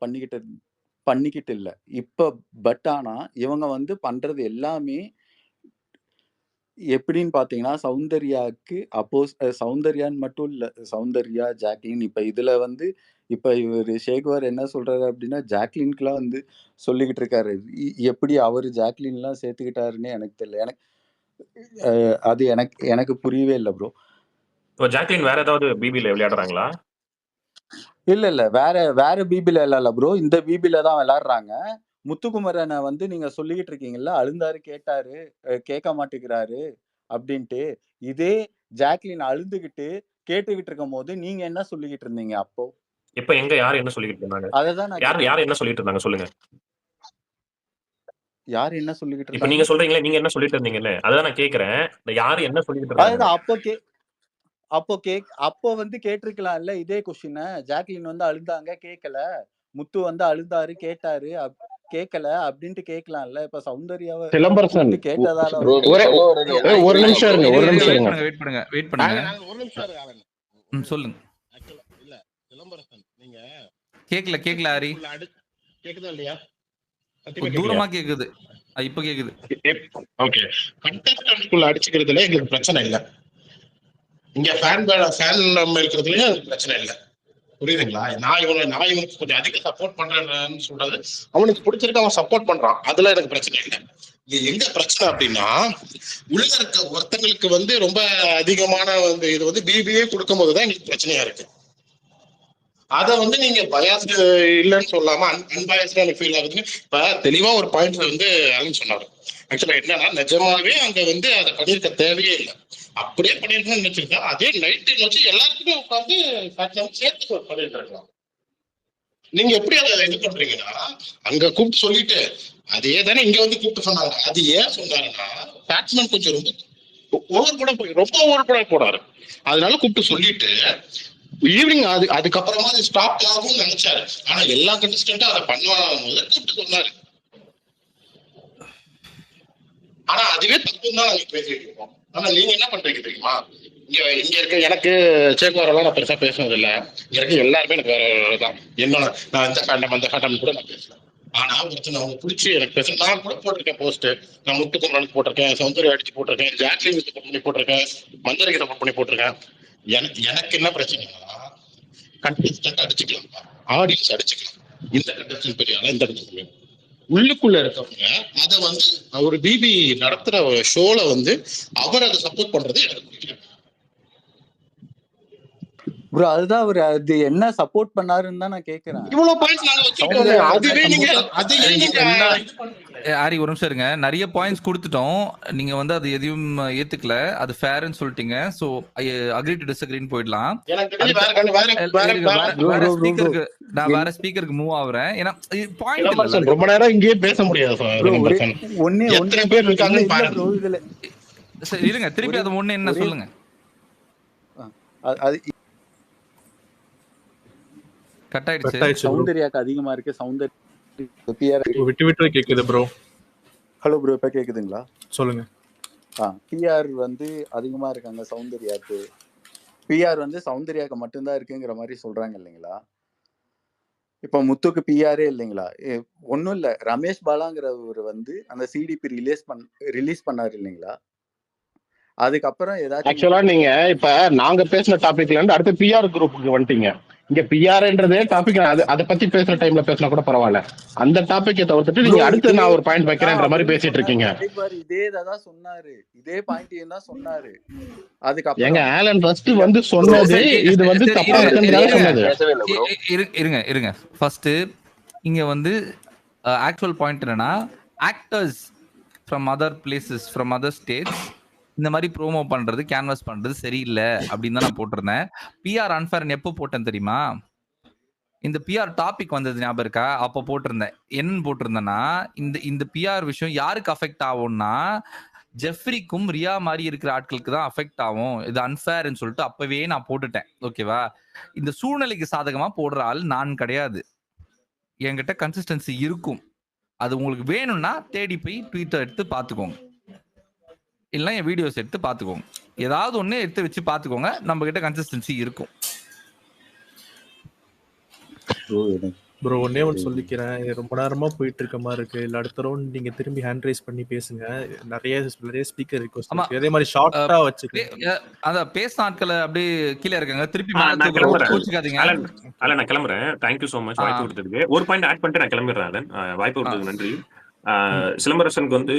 [SPEAKER 7] பண்ணிக்கிட்டு இல்ல இப்ப. பட் ஆனா இவங்க வந்து பண்றது எல்லாமே எப்படின்னு பாத்தீங்கன்னா, சௌந்தர்யாக்கு அப்போஸ் சௌந்தர்யான்னு மட்டும் இல்ல, சௌந்தர்யா, ஜாக்லின், இப்ப இதுல வந்து இப்ப இவரு ஷேக்வார் என்ன சொல்றாரு அப்படின்னா, ஜாக்லின்க்குலாம் வந்து சொல்லிக்கிட்டு இருக்காரு. எப்படி அவரு ஜாக்லின்லாம் சேர்த்துக்கிட்டாருன்னே எனக்கு தெரியல. எனக்கு அது எனக்கு புரியவே இல்லை ப்ரோ.
[SPEAKER 1] ஜாக்லின் வேற ஏதாவது பிபில விளையாடுறாங்களா?
[SPEAKER 7] இல்ல வேற பிபில இல்ல ப்ரோ, இந்த பிபில தான் விளையாடுறாங்க. முத்துக்குமரனை வந்து நீங்க சொல்லிக்கிட்டு இருக்கீங்கல்ல, அழுந்தாரு கேட்டாரு, கேட்க மாட்டேங்கிறாரு அப்படின்ட்டு. இதே ஜாக்லின் அழுதுகிட்டு கேட்டுக்கிட்டு இருக்கும் போது நீங்க என்ன சொல்லிக்கிட்டு இருந்தீங்க அப்போ?
[SPEAKER 1] இப்ப எங்க யாரு என்ன சொல்லிக்கிட்டு இருந்தாங்க?
[SPEAKER 7] அததான் நான்
[SPEAKER 1] யாரு என்ன சொல்லிட்டு இருந்தாங்க சொல்லுங்க.
[SPEAKER 7] யாரு என்ன சொல்லிக்கிட்டு
[SPEAKER 1] இப்ப நீங்க
[SPEAKER 7] இருந்தாங்க?
[SPEAKER 1] சொல்றீங்களே, நீங்க என்ன சொல்லிட்டு இருந்தீங்கன்னு, அதான் நான் கேக்குறேன். யாரு என்ன சொல்லிட்டு இருந்தாங்க?
[SPEAKER 7] அதுதான் அப்போ வந்து கேட்டிருக்கலாம்ல இதே கொஸ்டினை. ஜாக்லின் வந்து அழுந்தாங்க கேட்கல, முத்து வந்து அழுந்தாரு கேட்டாரு கேட்கல அப்படின்ட்டு கேட்கலாம்ல. இப்ப சௌந்தர்யாவை
[SPEAKER 8] சிலம்பரசன்
[SPEAKER 7] கேட்டதால
[SPEAKER 8] ஒரு நிமிஷம் இருங்க, ஒரு நிமிஷம் இருங்க.
[SPEAKER 3] வெயிட் பண்ணுங்க. சொல்லுங்க.
[SPEAKER 8] இல்ல சிலம்பரசன், நீங்க
[SPEAKER 3] கேக்கல ஹரி.
[SPEAKER 8] கேக்குதா இல்லையா?
[SPEAKER 3] தூரமா கேக்குது. இப்ப கேக்குது.
[SPEAKER 8] ஓகே, கண்டஸ்டன்ட்குள்ள அடிச்சுக்கிறதுல எங்களுக்கு பிரச்சனை இல்ல. இங்க ஃபேன் நம்ம இருக்கிறதுலயும் பிரச்சனை இல்லை, புரியுதுங்களா? நான் இவனுக்கு கொஞ்சம் அதிக சப்போர்ட் பண்றேன்னு சொல்றது அவனுக்கு பிடிச்சிருக்கு, அவன் சப்போர்ட் பண்றான், அதுல எனக்கு பிரச்சனை இல்லை. எங்க பிரச்சனை அப்படின்னா, உள்ள இருக்க ஒருத்தங்களுக்கு வந்து ரொம்ப அதிகமான வந்து இது வந்து பிபிஏ கொடுக்கும் போதுதான் எங்களுக்கு பிரச்சனையா இருக்கு. அதை வந்து நீங்க பயாஸ்டு இல்லைன்னு சொல்லாம அன்பயாஸ்டா எனக்கு ஃபீல் ஆகுதுன்னு இப்ப தெளிவா ஒரு பாயிண்ட் வந்து அலன் சொன்னாரு. ஆக்சுவலா என்னன்னா, நிஜமாவே அங்க வந்து அதை பண்ணிருக்க தேவையே இல்லை. அப்படியே பண்ணிருக்கணும்னு நினைச்சிருக்கேன். அதே நைட் வச்சு எல்லாருக்குமே உட்காந்து சேர்த்து பண்ணிட்டு இருக்கலாம். நீங்க எப்படி அதை இது பண்றீங்கன்னா, அங்க கூப்பிட்டு சொல்லிட்டு அதே தானே இங்க வந்து கூப்பிட்டு சொன்னாங்க. அது ஏன் சொன்னாருன்னா, பேட்ஸ்மேன் கொஞ்சம் ரொம்ப ஓவர் கூட போடாரு, அதனால கூப்பிட்டு சொல்லிட்டு ஈவினிங் அதுக்கப்புறமா அது ஸ்டாப் ஆகும்னு நினைச்சாரு. ஆனா எல்லா கண்டஸ்டன்ட்டும் அதை பண்ணுவாங்க கூப்பிட்டு சொன்னாரு. ஆனா அதுவே தப்புன்னு தான் நாங்க பேசிட்டு இருக்கோம். ஆனா நீங்க என்ன பண்றீங்க தெரியுமா, இங்க இருக்க எனக்கு சேக்குவாரெல்லாம் நான் பெருசா பேசுனது இல்லை. இங்க இருக்க எல்லாருமே எனக்கு வேற தான். என்னோட நான் இந்த ஃபேண்டம் அந்த ஃபேண்டம் கூட நான் பேசல. ஆனா ஒருத்தர் அவங்க பிடிச்சி எனக்கு பேச நான் கூட போட்டிருக்கேன் போஸ்ட். நான் முத்துக்குமரனுக்கு போட்டிருக்கேன், சௌந்தர்யா அடிச்சு போட்டிருக்கேன், ஜாக்லின் சப்போர்ட் பண்ணி போட்டிருக்கேன், மஞ்சரிக்கு சப்போர்ட் பண்ணி போட்டிருக்கேன். எனக்கு என்ன பிரச்சனைனா, கண்டஸ்டன்ட் அடிச்சுக்கலாம், ஆடியன்ஸ் அடிச்சுக்கலாம். இந்த கண்டஸ்டன்ட் பெரிய ஆளா, இந்த கண்டஸ்டன்ட் உள்ளுக்குள்ள இருக்கவங்க அதை வந்து ஒரு பிபி நடத்துற ஷோல வந்து அவர் அதை சப்போர்ட் பண்றது எனக்கு பிடிக்கல.
[SPEAKER 7] ப்ரோ அதுதான் அவரு அது என்ன சப்போர்ட் பண்ணாருன்னு தான் நான் கேக்குறேன்.
[SPEAKER 8] இவ்வளவு பாயிண்ட்ஸ் நாங்க வச்சிருக்கோமே, அதுவே நீங்க அது ஏன் நீங்க
[SPEAKER 3] எல்லா
[SPEAKER 8] இது பண்றீங்க?
[SPEAKER 3] ஆரி ஒரு நிமிஷம் இருங்க. நிறைய பாயிண்ட்ஸ் கொடுத்துட்டோம். நீங்க வந்து அது எதையும் ஏத்துக்கல. அது ஃபேர்னு சொல்லிட்டீங்க. ஸோ அக்ரி டு டிஸ்அக்ரின்னு போயிடலாம்.
[SPEAKER 8] எனக்கு தெரிஞ்சு வேற
[SPEAKER 3] ஸ்பீக்கருக்கு நான் வேற ஸ்பீக்கருக்கு மூவ் ஆகுறேன். ஏன்னா பாயிண்ட்
[SPEAKER 8] இளம்பரசன் ரொம்ப நேரம் இங்கேயே பேச முடியாது இளம்பரசன். எத்தனை பேர் இருக்காங்க பாருங்க.
[SPEAKER 3] சரி இருங்க, திருப்பி அது ஒண்ணு என்ன சொல்லுங்க.
[SPEAKER 7] அது
[SPEAKER 3] கட் ஆயிடுச்சு.
[SPEAKER 7] சௌந்தர்யாக்கு அதிகமா இருக்கு.
[SPEAKER 4] விட்டு விட்டு கேக்குது ப்ரோ.
[SPEAKER 7] ஹலோ ப்ரோ, இப்ப கேக்குதுங்களா?
[SPEAKER 4] சொல்லுங்க.
[SPEAKER 7] பிஆர் வந்து அதிகமா இருக்காங்க சௌந்தர்யாக்கு. பிஆர் வந்து சௌந்தர்யாக்கு மட்டும்தான் இருக்குங்கிற மாதிரி சொல்றாங்க இல்லைங்களா? இப்ப முத்துக்கு பிஆரே இல்லைங்களா? ஒன்னும் இல்ல, ரமேஷ் பாலாங்கிறவர் வந்து அந்த சிடிபி ரிலீஸ் பண்ணாரு இல்லைங்களா? அதுக்கப்புறம் ஏதாச்சும்
[SPEAKER 8] ஆக்சுவலா நீங்க இப்ப நாங்க பேசின டாபிக்ல இருந்து அடுத்து பிஆர் குரூப்புக்கு வந்துட்டீங்க. இங்க பிஆர்ன்றதே டாபிக், அதை பத்தி பேசுற டைம்ல பேசினா கூட பரவாயில்ல. அந்த டாபிக்கை தவிர்த்துட்டு நீங்க அடுத்து நான் ஒரு பாயிண்ட் வைக்கிறேன்ற மாதிரி பேசிட்டு இருக்கீங்க.
[SPEAKER 7] இதே தான் சொன்னாரு, இதே பாயிண்ட் தான் சொன்னாரு. அதுக்கப்புறம்
[SPEAKER 8] எங்க ஆலன் ஃபர்ஸ்ட் வந்து சொன்னது இது வந்து தப்பா இருக்குன்றத சொன்னது.
[SPEAKER 3] இருங்க ஃபர்ஸ்ட் இங்க வந்து ஆக்சுவல் பாயிண்ட் என்னன்னா, actors from other places from other states இந்த மாதிரி ப்ரோமோ பண்றது, கேன்வாஸ் பண்றது சரியில்லை அப்படின்னு தான் நான் போட்டிருந்தேன். பிஆர் அன்ஃபேர் எப்போ போட்டேன் தெரியுமா? இந்த பிஆர் டாபிக் வந்தது ஞாபகம் இருக்கா? அப்போ போட்டிருந்தேன். என்னன்னு போட்டிருந்தேன்னா, இந்த பிஆர் விஷயம் யாருக்கு அஃபெக்ட் ஆகும்னா, ஜெஃப்ரிக்கும் ரியா மாதிரி இருக்கிற ஆட்களுக்கு தான் அஃபெக்ட் ஆகும், இது அன்ஃபேர்ன்னு சொல்லிட்டு அப்பவே நான் போட்டுட்டேன். ஓகேவா? இந்த சூழ்நிலைக்கு சாதகமா போடுற ஆள் நான் கிடையாது. என்கிட்ட கன்சிஸ்டன்சி இருக்கும். அது உங்களுக்கு வேணும்னா தேடி போய் ட்வீட்டர் எடுத்து பார்த்துக்கோங்க, இல்லை என் வீடியோஸ் எடுத்து பார்த்துக்கோங்க. ஏதாவது ஒன்று எடுத்து வச்சு பார்த்துக்கோங்க, நம்ம கிட்ட கன்சிஸ்டன்சி இருக்கும்.
[SPEAKER 4] ப்ரோ ஒன்னே ஒன்று சொல்லிக்கிறேன், ரொம்ப நேரமா போயிட்டு இருக்க மாதிரி இருக்கு. இல்லை அடுத்த ரவுண்ட் நீங்க திரும்பி ஹேண்ட் ரைஸ் பண்ணி பேசுங்க. நிறைய ஸ்பீக்கர் ரிக்வெஸ்ட் இருக்கு. அதே மாதிரி ஷார்ட்டா வச்சுக்கோங்க.
[SPEAKER 3] அதான் பேசின ஆட்களை அப்படியே கீழே இருக்காங்க, திருப்பி
[SPEAKER 1] நான் கிளம்புறேன். தேங்க்யூ சோ மச் வாய்ப்பு கொடுத்ததுக்கு. ஒரு பாயிண்ட் ஆட் பண்ணிட்டு நான் கிளம்பிடுறேன். அலன், வாய்ப்பு கொடுத்ததுக்கு நன்றி. சிலம்பரசனுக்கு வந்து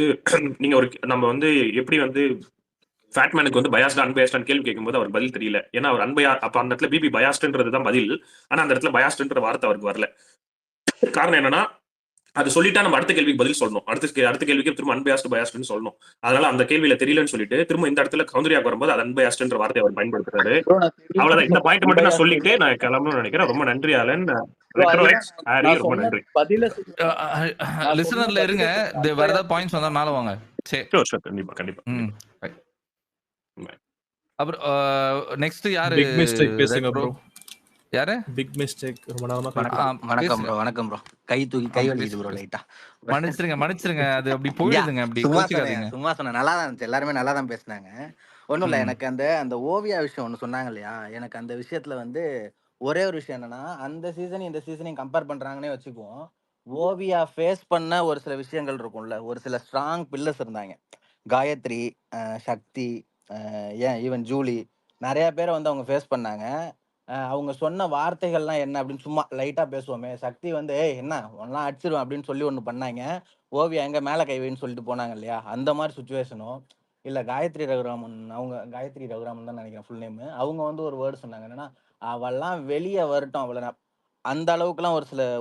[SPEAKER 1] நீங்க நம்ம வந்து எப்படி வந்து ஃபேட்மேனுக்கு வந்து பயாஸ்ட் அன்பயாஸ்டான்னு கேள்வி கேட்கும்போது அவர் பதில் தெரியல. ஏன்னா அவர் அப்ப அந்த இடத்துல பிபி பயாஸ்ட்ன்றது தான் பதில். ஆனா அந்த இடத்துல பயாஸ்ட்ன்ற வார்த்தை அவருக்கு வரல. காரணம் என்னன்னா, அது சொல்லிட்டா நம்ம அடுத்த கேள்விக்கு பதில் சொல்லணும். அடுத்த கேள்விக்கு திரும்ப அன்பயாஸ்ட் பயாஸ்ட்னு சொல்லணும். அதனால அந்த கேள்வியில தெரியலன்னு சொல்லிட்டு திரும்ப இந்த இடத்துல சௌந்தர்யாக்கு வரும்போது அது அன்பயாஸ்ட்ன்ற வார்த்தை அவர் பயன்படுத்துறாரு. அவ்வளவுதான். இந்த பாயிண்ட் மட்டும் நான் சொல்லிட்டு நான் கிளம்பணும்னு நினைக்கிறேன். ரொம்ப நன்றி ஆலன். ரொம்ப நன்றி.
[SPEAKER 3] லிசனர்ல இருங்க, வேற ஏதாவது பாயிண்ட்ஸ் வந்தா மேல வாங்க. சரி,
[SPEAKER 1] கண்டிப்பா.
[SPEAKER 3] அப்புறம் நெக்ஸ்ட் யாரு?
[SPEAKER 4] பிக் மிஸ்டேக் பேசுங்க ப்ரோ.
[SPEAKER 3] யாரு?
[SPEAKER 4] Big mistake. ரொம்ப நேரமா
[SPEAKER 9] வணக்கம் ப்ரோ. கை வலிக்குது ப்ரோ லைட்டா.
[SPEAKER 3] மன்னிச்சிருங்க. அது அப்படி போயிடுதுங்க. அப்படி
[SPEAKER 9] சும்மா சொன்னேன். நல்லா தான் இருந்துச்சு. எல்லாருமே நல்லா தான் பேசினாங்க. ஒன்றும் இல்லை, எனக்கு அந்த ஓவியா விஷயம் ஒன்று சொன்னாங்க இல்லையா, எனக்கு அந்த விஷயத்துல வந்து ஒரே ஒரு விஷயம் என்னன்னா, அந்த சீசன் இந்த சீசனையும் கம்பேர் பண்றாங்கன்னே வச்சுக்குவோம். ஓவியா ஃபேஸ் பண்ண ஒரு சில விஷயங்கள் இருக்கும்ல, ஒரு சில ஸ்ட்ராங் பில்லர்ஸ் இருந்தாங்க. காயத்ரி, சக்தி, ஏன் ஈவன் ஜூலி, நிறைய பேரை வந்து அவங்க ஃபேஸ் பண்ணாங்க. அவங்க சொன்ன வார்த்தைகள்லாம் என்ன அப்படின்னு சும்மா லைட்டா பேசுவோமே. சக்தி வந்து என்ன ஒன்னெல்லாம் அடிச்சிருவேன் அப்படின்னு சொல்லி ஒன்று பண்ணாங்க. ஓவியா எங்க மேல கைவைன்னு சொல்லிட்டு போனாங்க இல்லையா, அந்த மாதிரி சுச்சுவேஷனும் இல்லை. காயத்ரி ரகுராமன் தான் நினைக்கிறேன் ஃபுல் நேம். அவங்க வந்து ஒரு வேர்டு சொன்னாங்க, என்னன்னா அவெல்லாம் வெளியே வரட்டும், அவளை அந்த அளவுக்குலாம்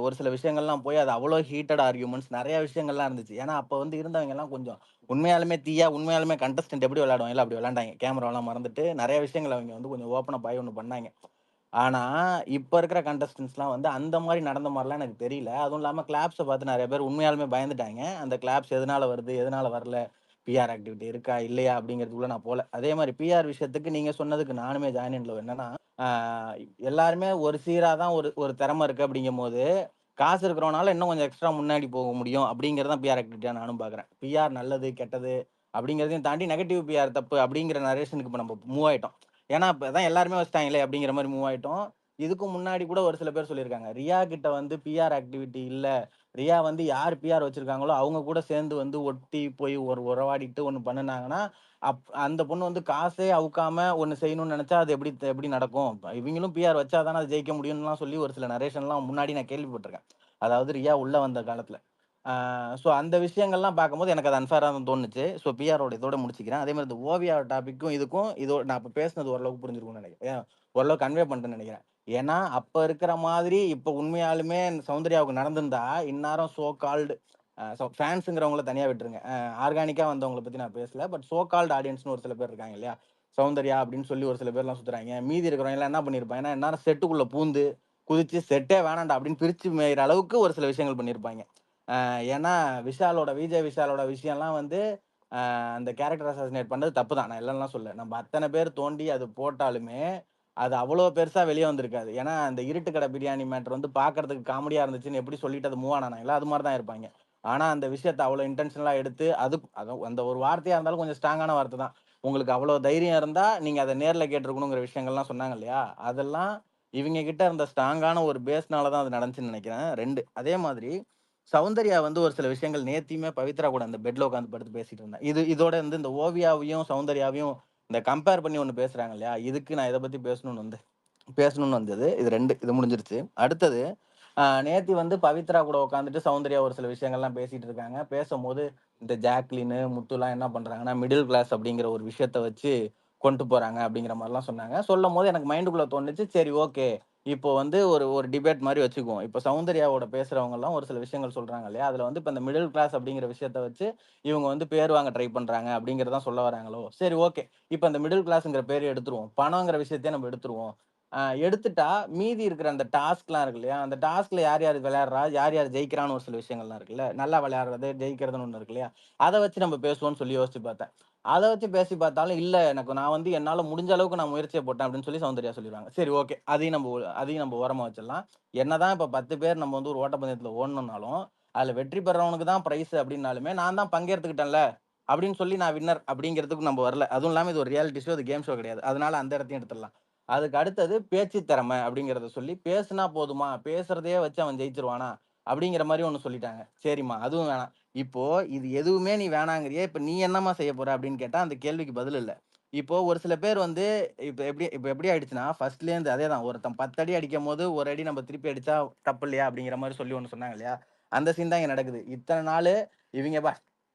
[SPEAKER 9] ஒரு சில விஷயங்கள்லாம் போய் அது அவ்வளோ ஹீட்டட் ஆர்கியூமெண்ட்ஸ் நிறைய விஷயங்கள்லாம் இருந்துச்சு. ஏன்னா அப்போ வந்து இருந்தவங்க எல்லாம் கொஞ்சம் உண்மையாலுமே கண்டஸ்டன்ட் எப்படி விளையாடுவாங்க இல்லை அப்படி விளையாண்டாங்க. கேமராலாம் மறந்துட்டு நிறைய விஷயங்கள் அவங்க வந்து கொஞ்சம் ஓப்பனாக பாய் ஒன்று பண்ணாங்க. ஆனா இப்ப இருக்கிற கண்டஸ்டன்ஸ்லாம் வந்து அந்த மாதிரி நடந்த மாதிரிலாம் எனக்கு தெரியல. அதுவும் இல்லாம கிளாப்ஸை பார்த்து நிறைய பேர் உண்மையாலுமே பயந்துட்டாங்க. அந்த கிளாப்ஸ் எதனால வருது, எதனால வரல, பிஆர் ஆக்டிவிட்டி இருக்கா இல்லையா அப்படிங்கிறதுக்குள்ள நான் போல. அதே மாதிரி பிஆர் விஷயத்துக்கு நீங்க சொன்னதுக்கு நானுமே ஜாயின்ல என்னன்னா, எல்லாருமே ஒரு சீரா தான் ஒரு திறமை இருக்கு அப்படிங்கும் போது, காசு இருக்கிறவனால இன்னும் கொஞ்சம் எக்ஸ்ட்ரா முன்னாடி போக முடியும் அப்படிங்கிறது தான் பிஆர் ஆக்டிவிட்டியா நானும் பாக்குறேன். பிஆர் நல்லது கெட்டது அப்படிங்கிறதையும் தாண்டி நெகட்டிவ் பிஆர் தப்பு அப்படிங்கிற நரேஷனுக்கு இப்போ நம்ம மூவ் ஆயிட்டோம். ஏன்னா இப்பதான் எல்லாருமே வச்சிட்டாங்களே அப்படிங்கிற மாதிரி மூவ் ஆயிட்டோம். இதுக்கு முன்னாடி கூட ஒரு சில பேர் சொல்லியிருக்காங்க, ரியா கிட்ட வந்து பிஆர் ஆக்டிவிட்டி இல்ல, ரியா வந்து யார் பிஆர் வச்சிருக்காங்களோ அவங்க கூட சேர்ந்து வந்து ஒட்டி போய் ஒரு உறவாடிட்டு ஒண்ணு பண்ணுனாங்கன்னா, அந்த பொண்ணு வந்து காசே அவுக்காம ஒண்ணு செய்யணும்னு நினைச்சா அது எப்படி நடக்கும்? இவங்களும் பிஆர் வச்சாதானே அது ஜெயிக்க முடியும்லாம் சொல்லி ஒரு சில நரேஷன்லாம் முன்னாடி நான் கேள்விப்பட்டிருக்கேன். அதாவது ரியா உள்ள வந்த காலத்துல ஸோ அந்த விஷயங்கள்லாம் பார்க்கும்போது எனக்கு அது அன்ஃபேராக தான் தோணுச்சு. ஸோ பிஆரோட இதோட முடிச்சுக்கிறேன். அதே மாதிரி இந்த ஓவியா டாபிக்கும் இதுக்கும் நான் இப்போ பேசினது ஓரளவுக்கு புரிஞ்சிருக்கும்னு நினைக்கிறேன். ஓரளவுக்கு கன்வே பண்ணிட்டேன்னு நினைக்கிறேன். ஏன்னா அப்போ இருக்கிற மாதிரி இப்போ உண்மையாலுமே சௌந்தர்யாவுக்கு நடந்திருந்தா இந்நேரம் சோ கால்டு ஃபேன்ஸுங்கிறவங்கள தனியாக விட்டுருங்க. ஆர்கானிக்காக வந்தவங்களை பற்றி நான் பேசல. பட் சோ கால்டு ஆடியன்ஸ்னு ஒரு சில பேர் இருக்காங்க இல்லையா, சௌந்தர்யா அப்படின்னு சொல்லி ஒரு சில பேர்லாம் சுற்றுறாங்க. மீதி இருக்கிறவங்க எல்லாம் என்ன பண்ணியிருப்பாங்க, ஏன்னா இந்நேரம் செட்டுக்குள்ளே பூந்து குதிச்சு செட்டே வேணாண்டா அப்படின்னு பிரித்து மேயிற அளவுக்கு ஒரு சில விஷயங்கள் பண்ணியிருப்பாங்க. ஏன்னா விஜய் விஷாலோட விஷயம்லாம் வந்து அந்த கேரக்டர் அசாசினேட் பண்ணது தப்பு தான். நான் இல்லைன்னா சொல்ல, நம்ம அத்தனை பேர் தோண்டி அது போட்டாலுமே அது அவ்வளோ பெருசா வெளியே வந்திருக்காது. ஏன்னா அந்த இருட்டு கடை பிரியாணி மேட்டர் வந்து பார்க்கறதுக்கு காமெடியா இருந்துச்சுன்னு எப்படி சொல்லிட்டு அது மூவ் ஆனாங்களா, அது மாதிரி தான் இருப்பாங்க. ஆனா அந்த விஷயத்த அவ்வளோ இன்டென்ஷனலா எடுத்து அந்த ஒரு வார்த்தையா இருந்தாலும் கொஞ்சம் ஸ்ட்ராங்கான வார்த்தை தான். உங்களுக்கு அவ்வளோ தைரியம் இருந்தா நீங்க அதை நேர்ல கேட்டிருக்கணுங்கிற விஷயங்கள்லாம் சொன்னாங்க இல்லையா, அதெல்லாம் இவங்க கிட்ட இருந்த ஸ்ட்ராங்கான ஒரு பேஸ்னால தான் அது நடந்துச்சுன்னு நினைக்கிறேன். 2 அதே மாதிரி சௌந்தர்யா வந்து ஒரு சில விஷயங்கள் நேத்தியுமே பவித்ரா கூட அந்த பெட்ல உட்காந்து படுத்து பேசிட்டு இருந்தேன். இதோட வந்து இந்த ஓவியாவையும் சௌந்தர்யாவையும் இந்த கம்பேர் பண்ணி ஒண்ணு பேசுறாங்க இல்லையா, இதுக்கு நான் இதை பத்தி பேசணும்னு வந்தது. இது 2 இது முடிஞ்சிருச்சு. அடுத்தது நேத்தி வந்து பவித்ரா கூட உட்காந்துட்டு சௌந்தர்யா ஒரு சில விஷயங்கள்லாம் பேசிட்டு இருக்காங்க. பேசும்போது இந்த ஜாக்லின் முத்துலாம் என்ன பண்றாங்கன்னா மிடில் கிளாஸ் அப்படிங்கிற ஒரு விஷயத்த வச்சு கொண்டு போறாங்க அப்படிங்கிற மாதிரிலாம் சொன்னாங்க. சொல்லும் போது எனக்கு மைண்டுக்குள்ள தோணுச்சு, சரி ஓகே, இப்போ வந்து ஒரு ஒரு டிபேட் மாதிரி வச்சுக்குவோம். இப்போ சௌந்தர்யாவோட பேசுறவங்க எல்லாம் ஒரு சில விஷயங்கள் சொல்றாங்க இல்லையா, அதுல வந்து இப்போ இந்த மிடில் கிளாஸ் அப்படிங்கிற விஷயத்த வச்சு இவங்க வந்து பேர் வாங்க ட்ரை பண்றாங்க அப்படிங்கறதான் சொல்ல வராங்களோ. சரி ஓகே, இப்போ அந்த மிடில் கிளாஸ்ங்கிற பேர் எடுத்துருவோம், பணங்கிற விஷயத்தையே நம்ம எடுத்துருவோம். எடுத்துட்டா மீதி இருக்கிற அந்த டாஸ்க்லாம் இருக்கு இல்லையா, அந்த டாஸ்க்ல யார் யார் விளையாடுறா, யார் யார் ஜெயிக்கிறான்னு ஒரு சில விஷயங்கள்லாம் இருக்குல்ல, நல்லா விளையாடுறது ஜெயிக்கிறதுன்னு ஒண்ணு இருக்கு இல்லையா, அதை வச்சு நம்ம பேசுவோம்னு சொல்லி யோசிச்சு பார்த்தேன். அதை வச்சு பேசி பார்த்தாலும் இல்ல, நான் வந்து என்னால முடிஞ்ச அளவுக்கு நான் முயற்சியை போட்டேன் அப்படின்னு சொல்லி சௌந்தர்யா சொல்லிடுவாங்க. சரி ஓகே, அதையும் நம்ம ஓரமா வச்சிடலாம். என்னதான் இப்ப 10 பேர் நம்ம வந்து ஒரு ஓட்டப்பந்தயத்துல ஓடணும்னாலும் அதுல வெற்றி பெறவனுக்கு தான் பிரைஸ் அப்படின்னாலுமே நான் தான் பங்கேற்றுக்கிட்டேன்ல அப்படின்னு சொல்லி நான் வின்னர் அப்படிங்கிறதுக்கு நம்ம வரல. அதுவும் இல்லாம இது ஒரு ரியாலிட்டி ஷோ, இது கேம் ஷோ கிடையாது. அதனால அந்த இடத்தையும் எடுத்துடலாம். அதுக்கு அடுத்தது பேச்சு திறமை அப்படிங்கிறத சொல்லி, பேசுனா போதுமா, பேசுறதையே வச்சு அவன் ஜெயிச்சிருவானா அப்படிங்கிற மாதிரி ஒண்ணு சொல்லிட்டாங்க. சரிம்மா அதுவும் வேணாம். இப்போ இது எதுவுமே நீ வேணாங்கிறியே, இப்ப நீ என்னம்மா செய்ய போற அப்படின்னு கேட்டா அந்த கேள்விக்கு பதில் இல்ல. இப்போ ஒரு சில பேர் வந்து இப்ப எப்படி ஆயிடுச்சுன்னா, ஃபர்ஸ்ட்ல இருந்து அதேதான், ஒருத்தன் 10 அடி அடிக்கும் போது ஒரு அடி நம்ம திருப்பி அடிச்சா தப்பு இல்லையா அப்படிங்கிற மாதிரி சொல்லி ஒண்ணு சொன்னாங்க இல்லையா, அந்த சீன் தான் இங்க நடக்குது. இத்தனை நாள் இவங்க பா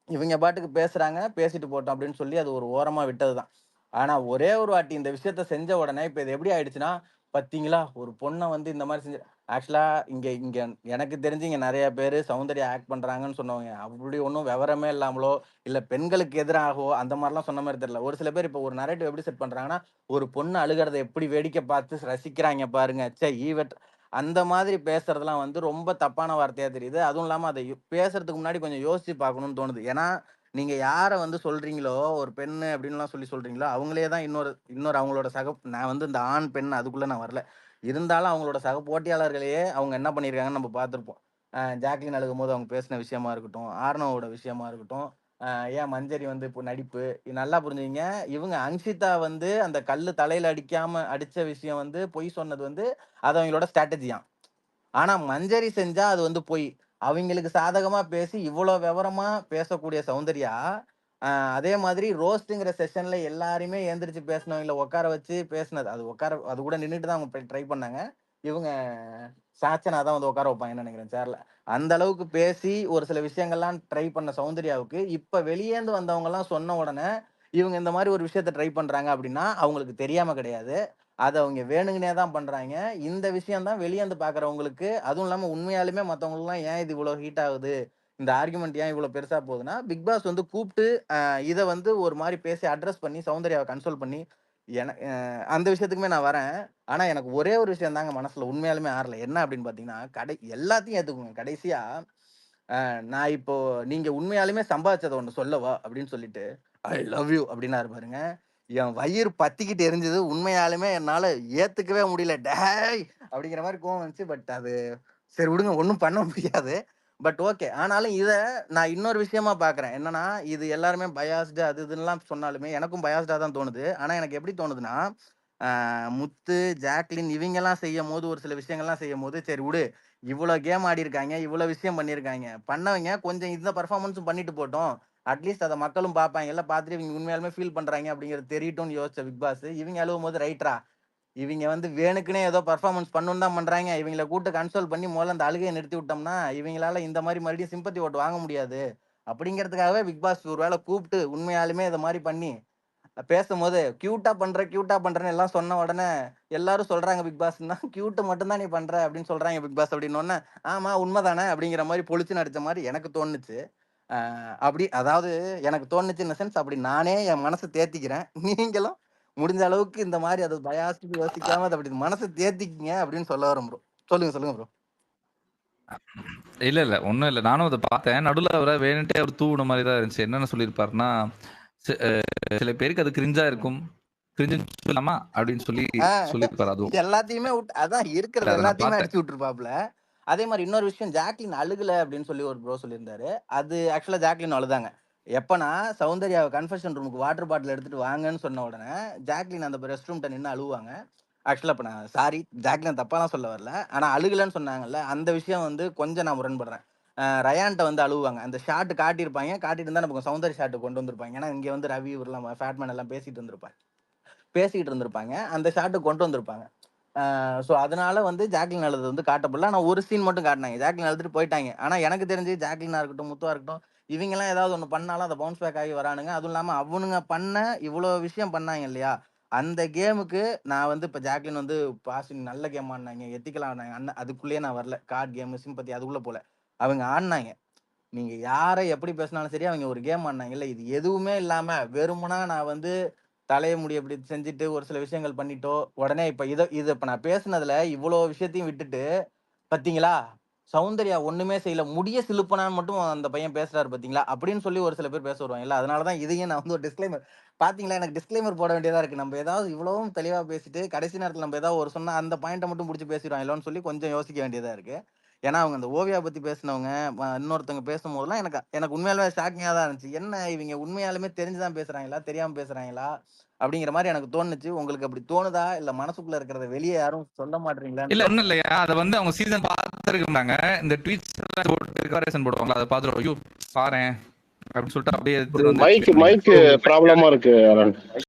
[SPEAKER 9] இவங்க பாட்டுக்கு பேசுறாங்க, பேசிட்டு போட்டோம் அப்படின்னு சொல்லி அது ஒரு ஓரமா விட்டதுதான். ஆனா ஒரே ஒரு வாட்டி இந்த விஷயத்த செஞ்ச உடனே இப்ப இது எப்படி ஆயிடுச்சுன்னா, பாத்தீங்களா ஒரு பொண்ண வந்து இந்த மாதிரி செஞ்சு, ஆக்சுவலா இங்க இங்க எனக்கு தெரிஞ்சு இங்க நிறைய பேரு சௌந்தர்யா ஆக்ட் பண்றாங்கன்னு சொன்னவங்க அப்படி ஒன்றும் விவரமே இல்லாமலோ இல்ல பெண்களுக்கு எதிராகவோ அந்த மாதிரிலாம் சொன்ன மாதிரி தெரியல. ஒரு சில பேர் இப்போ ஒரு நரேட்டிவ் எப்படி செட் பண்றாங்கன்னா, ஒரு பொண்ணு அழுகிறத எப்படி வேடிக்கை பார்த்து ரசிக்கிறாங்க பாருங்க, ச்சே ஈவெட் அந்த மாதிரி பேசுறதெல்லாம் வந்து ரொம்ப தப்பான வார்த்தையா தெரியுது. அதுவும் இல்லாம அதை பேசுறதுக்கு முன்னாடி கொஞ்சம் யோசிச்சு பார்க்கணும்னு தோணுது. ஏன்னா நீங்க யார வந்து சொல்றீங்களோ, ஒரு பெண்ணு அப்படின்லாம் சொல்லி சொல்றீங்களோ, அவங்களே தான் இன்னொரு இன்னொரு அவங்களோட நான் வந்து இந்த ஆண், பெண் அதுக்குள்ள நான் வரல. இருந்தாலும் அவங்களோட சக போட்டியாளர்களையே அவங்க என்ன பண்ணியிருக்காங்கன்னு நம்ம பார்த்துருப்போம். ஜாக்லின் அழுகும்போது அவங்க பேசின விஷயமா இருக்கட்டும், ஆர்னவோட விஷயமா இருக்கட்டும், ஏன் மஞ்சரி வந்து இப்போ நடிப்பு, இது நல்லா புரிஞ்சுக்கங்க. இவங்க அன்ஷிதா வந்து அந்த கல்லு தலையில அடிச்ச விஷயம் வந்து பொய் சொன்னது வந்து அது அவங்களோட ஸ்ட்ராட்டஜியாம். ஆனா மஞ்சரி செஞ்சா அது வந்து பொய். அவிங்களுக்கு சாதகமா பேசி இவ்வளோ விவரமா பேசக்கூடிய சௌந்தர்யா, அதே மாதிரி ரோஸ்ட்ங்கிற செஷன்ல எல்லாரையுமே எந்திரிச்சு பேசினவங்கள உட்கார வச்சு பேசினது. அது கூட நின்னுட்டு தான் அவங்க ட்ரை பண்ணாங்க. இவங்க சாச்சனா தான் வந்து உட்கார வைப்பாங்கன்னு நினைக்கிறேன் சேர்ல. அந்த அளவுக்கு பேசி ஒரு சில விஷயங்கள்லாம் ட்ரை பண்ண சௌந்தர்யாவுக்கு, இப்ப வெளியேந்து வந்தவங்கலாம் சொன்ன உடனே, இவங்க இந்த மாரி ஒரு விஷயத்த ட்ரை பண்றாங்க அப்படின்னா, அவங்களுக்கு தெரியாம கிடையாது. அத அவங்க வேணுங்கன்னே தான் பண்றாய்ங்க. இந்த விஷயம் தான் வெளிய இருந்து பார்க்குறவங்களுக்கு, அதுவும் இல்லாம உண்மையாலுமே மத்தவங்களுக்குலாம் ஏன் இது இவ்வளோ ஹீட் ஆகுது? இந்த ஆர்குமென்ட் ஏன் இவ்வளோ பெருசா போகுதுன்னா, பிக் பாஸ் வந்து கூப்ட்டு இத வந்து ஒரு மாரி பேசி அட்ரஸ் பண்ணி சௌந்தர்யாவ கன்சோல் பண்ணி என அ அந்த விஷயத்துக்குமே நான் வரேன். ஆனா எனக்கு ஒரே ஒரு விஷயம் தாங்க மனசுல உண்மையாலுமே ஆறல. என்ன அப்படின்னு பார்த்தீங்கன்னா, எல்லாத்தையும் ஏத்துக்குங்க. கடைசியா நான் இப்போ நீங்க உண்மையாலுமே சம்பாதிச்சத ஒண்ணு சொல்லவா? அப்படின்னு சொல்லிட்டு, ஐ லவ் யூ அப்படின்னாரு பாருங்க. என் வயிறு பத்திக்கிட்டு எரிஞ்சது. உண்மையாலுமே என்னால ஏத்துக்கவே முடியல. டேய்! அப்படிங்கிற மாரி கோவம் வந்துச்சு. பட் அது சரி விடுங்க. ஒண்ணும் பண்ண முடியாது. But okay. ஆனாலும் நான் இன்னொரு விஷயமா பார்க்குறேன். என்னன்னா, இது எல்லாருமே பயாஸ்டு அது இதுன்னுலாம் சொன்னாலுமே, எனக்கும் பயாஸ்டா தான் தோணுது. ஆனா எனக்கு எப்படி தோணுதுன்னா, அ முத்து, ஜாக்லின் இவங்கலாம் செய்யும்போது, ஒரு சில விஷயங்கள்லாம் செய்யும்போது, சரி விடு. இவ்வளோ கேம் ஆடியிருக்காய்ங்க, இவ்வளோ விஷயம் பண்ணியிருக்காய்ங்க. பண்ணவங்க கொஞ்சம் இந்த பெர்ஃபார்மன்ஸும் பண்ணிட்டு போட்டும். அட்லீஸ்ட் அத மக்களும் பார்ப்பாய்ங்கல்ல. பார்த்துட்டு இவங்க உண்மையாலுமே ஃபீல் பண்றாய்ங்க அப்படிங்கிறது தெரியட்டும்னு யோசிச்ச பிக் பாஸ், இவங்க அழுவும்போது ரைட்ரா, இவங்க வந்து வேணுக்குனே ஏதோ பர்ஃபார்மன்ஸ் பண்ணணும் தான் பண்றாங்க. இவங்கள கூட்டு கன்சோல் பண்ணி முதல்ல அந்த அழுகையை நிறுத்தி விட்டோம்னா இவங்களால இந்த மாதிரி மறுபடியும் சிம்பத்தி ஓட்டு வாங்க முடியாது அப்படிங்கிறதுக்காகவே பிக் பாஸ் ஒரு வேளை கூப்பிட்டு உண்மையாலுமே இதை மாதிரி பண்ணி பேசும்போது கியூட்டா பண்றேன்னு எல்லாம் சொன்ன உடனே எல்லாரும் சொல்றாங்க பிக் பாஸ்னா கியூட்டு மட்டும் தான் நீ பண்ற அப்படின்னு சொல்றாங்க பிக் பாஸ் அப்படின்னு உடனே ஆமா உண்மைதானே அப்படிங்கிற மாதிரி பொழிச்சு நடிச்ச மாதிரி எனக்கு தோணுச்சு. அப்படி அதாவது எனக்கு தோணுச்சு இந்த சென்ஸ் அப்படி நானே என் மனசை தேத்திக்கிறேன். நீங்களும் முடிஞ்ச அளவுக்கு இந்த மாதிரி அதை பயாஸ்க்கு யோசிக்காம அதை அப்படி மனசை தேத்திக்கிங்க அப்படின்னு சொல்ல வரும் ப்ரோ. சொல்லுங்க ப்ரோ.
[SPEAKER 3] இல்ல ஒண்ணும் இல்ல. நானும் அதை பார்த்தேன். நடுவுல அவரை வேணுன்ட்டே அவர் தூவுன மாதிரி தான் இருந்துச்சு. என்னென்ன சொல்லியிருப்பாருன்னா, சில பேருக்கு அது கிரிஞ்சா இருக்கும். கிரிஞ்சுன்னு சொல்லலாமா அப்படின்னு சொல்லி சொல்லியிருப்பாரு. அதுவும்
[SPEAKER 9] எல்லாத்தையுமே அதான் இருக்கிறது எல்லாத்தையுமே அடிச்சு விட்டுருப்பாப்ல. அதே மாதிரி இன்னொரு விஷயம், ஜாக்லின் அழுகல அப்படின்னு சொல்லி ஒரு ப்ரோ சொல்லியிருந்தாரு. அது ஆக்சுவலா ஜாக்லின் அழுதாங்க. எப்பனா சௌந்தர்யாவை கன்ஃபெஷன் ரூமுக்கு வாட்டர் பாட்டில் எடுத்துட்டு வாங்கன்னு சொன்ன உடனே ஜாக்லின் அந்த ரெஸ்ட் ரூம்கிட்ட நின்று அழுவாங்க. ஆக்சுவலா இப்போ நான் சாரி ஜாக்லின் தப்பாலாம் சொல்ல வரல, ஆனா அழுகலன்னு சொன்னாங்கல்ல அந்த விஷயம் வந்து கொஞ்சம் நான் முரண்படுறேன். ரயான்ட்ட வந்து அழுவாங்க. அந்த ஷாட் காட்டியிருப்பாங்க, காட்டிட்டு இருந்தா நமக்கு சௌந்தர்ய ஷாட்டு கொண்டு வந்திருப்பாங்க. ஏன்னா இங்க வந்து ரவி இவரெல்லாம் ஃபேட்மேன் எல்லாம் பேசிட்டு இருந்திருப்பாங்க. அந்த ஷாட்டு கொண்டு வந்திருப்பாங்க. ஸோ அதனால வந்து ஜாக்லின் அழுது வந்து காட்டப்படல. ஆனால் ஒரு சீன் மட்டும் காட்டினாங்க. ஜாக்லின் அழுதுட்டு போயிட்டாங்க. ஆனால் எனக்கு தெரிஞ்சு ஜாக்லினா இருக்கட்டும், முத்துவா இருக்கட்டும், இவங்கெல்லாம் ஏதாவது ஒன்று பண்ணாலும் அதை பவுன்ஸ் பேக் ஆகி வரானுங்க. அதுவும் இல்லாமல் அவனுங்க பண்ண இவ்வளோ விஷயம் பண்ணாங்க இல்லையா, அந்த கேமுக்கு நான் வந்து இப்போ ஜாக்லின் வந்து பாசிங் நல்ல கேம் ஆடினாங்க, எத்திக்கலாம் ஆடினாங்க. அண்ணன் அதுக்குள்ளேயே நான் வரல. கார்டு கேமு சிம்பத்தி அதுக்குள்ளே போல அவங்க ஆடினாங்க. நீங்க யாரை எப்படி பேசினாலும் சரி அவங்க ஒரு கேம் ஆடினாங்க. இல்லை இது எதுவுமே இல்லாமல் வெறுமனா நான் வந்து தலைய முடி அப்படி செஞ்சுட்டு ஒரு சில விஷயங்கள் பண்ணிட்டோ உடனே இப்ப இதை இப்ப நான் பேசுனதுல இவ்வளவு விஷயத்தையும் விட்டுட்டு பாத்தீங்களா சௌந்தர்யா ஒண்ணுமே செய்யல முடிய சிலுப்பனான்னு மட்டும் அந்த பையன் பேசுறாரு பாத்தீங்களா அப்படின்னு சொல்லி ஒரு சில பேர் பேச வருவாங்க. இல்ல அதனாலதான் இதையும் நான் வந்து ஒரு டிஸ்க்ளைமர் பாத்தீங்களா எனக்கு டிஸ்க்ளைமர் போட வேண்டியதா இருக்கு. நம்ம ஏதாவது இவ்வளவும் தெளிவா பேசிட்டு கடைசி நேரத்துல நம்ம ஏதாவது ஒரு சொன்னா அந்த பாயிண்ட்டை மட்டும் பிடிச்சி பேசிடுவாங்க இல்லைன்னு சொல்லி கொஞ்சம் யோசிக்க வேண்டியதா இருக்கு. ஏன்னா அவங்க அந்த ஓவியா பத்தி பேசினவங்க இன்னொருத்தவங்க பேசும்போதெல்லாம் எனக்கு உண்மையாலுமே ஷாக்கிங்கா தான் இருந்துச்சு. என்ன இவங்க உண்மையாலுமே தெரிஞ்சுதான் பேசுறாங்களா தெரியாம பேசுறாங்களா அப்படிங்கிற மாதிரி எனக்கு தோணுச்சு. உங்களுக்கு அப்படி தோணுதா இல்ல மனசுக்குள்ள இருக்கிறத வெளியே யாரும் சொல்ல மாட்டீங்களா?
[SPEAKER 3] இல்ல ஒண்ணும் இல்லையா, அதை வந்து அவங்க சீசன் பார்த்துருக்காங்க. இந்த ட்வீட்ஸ் போடுவாங்க, அதை பார்த்துட்டு ஐயோ பாறேன் அப்படின்னு சொல்லிட்டு அப்படியே
[SPEAKER 8] மைக் ப்ராப்ளமா இருக்கு.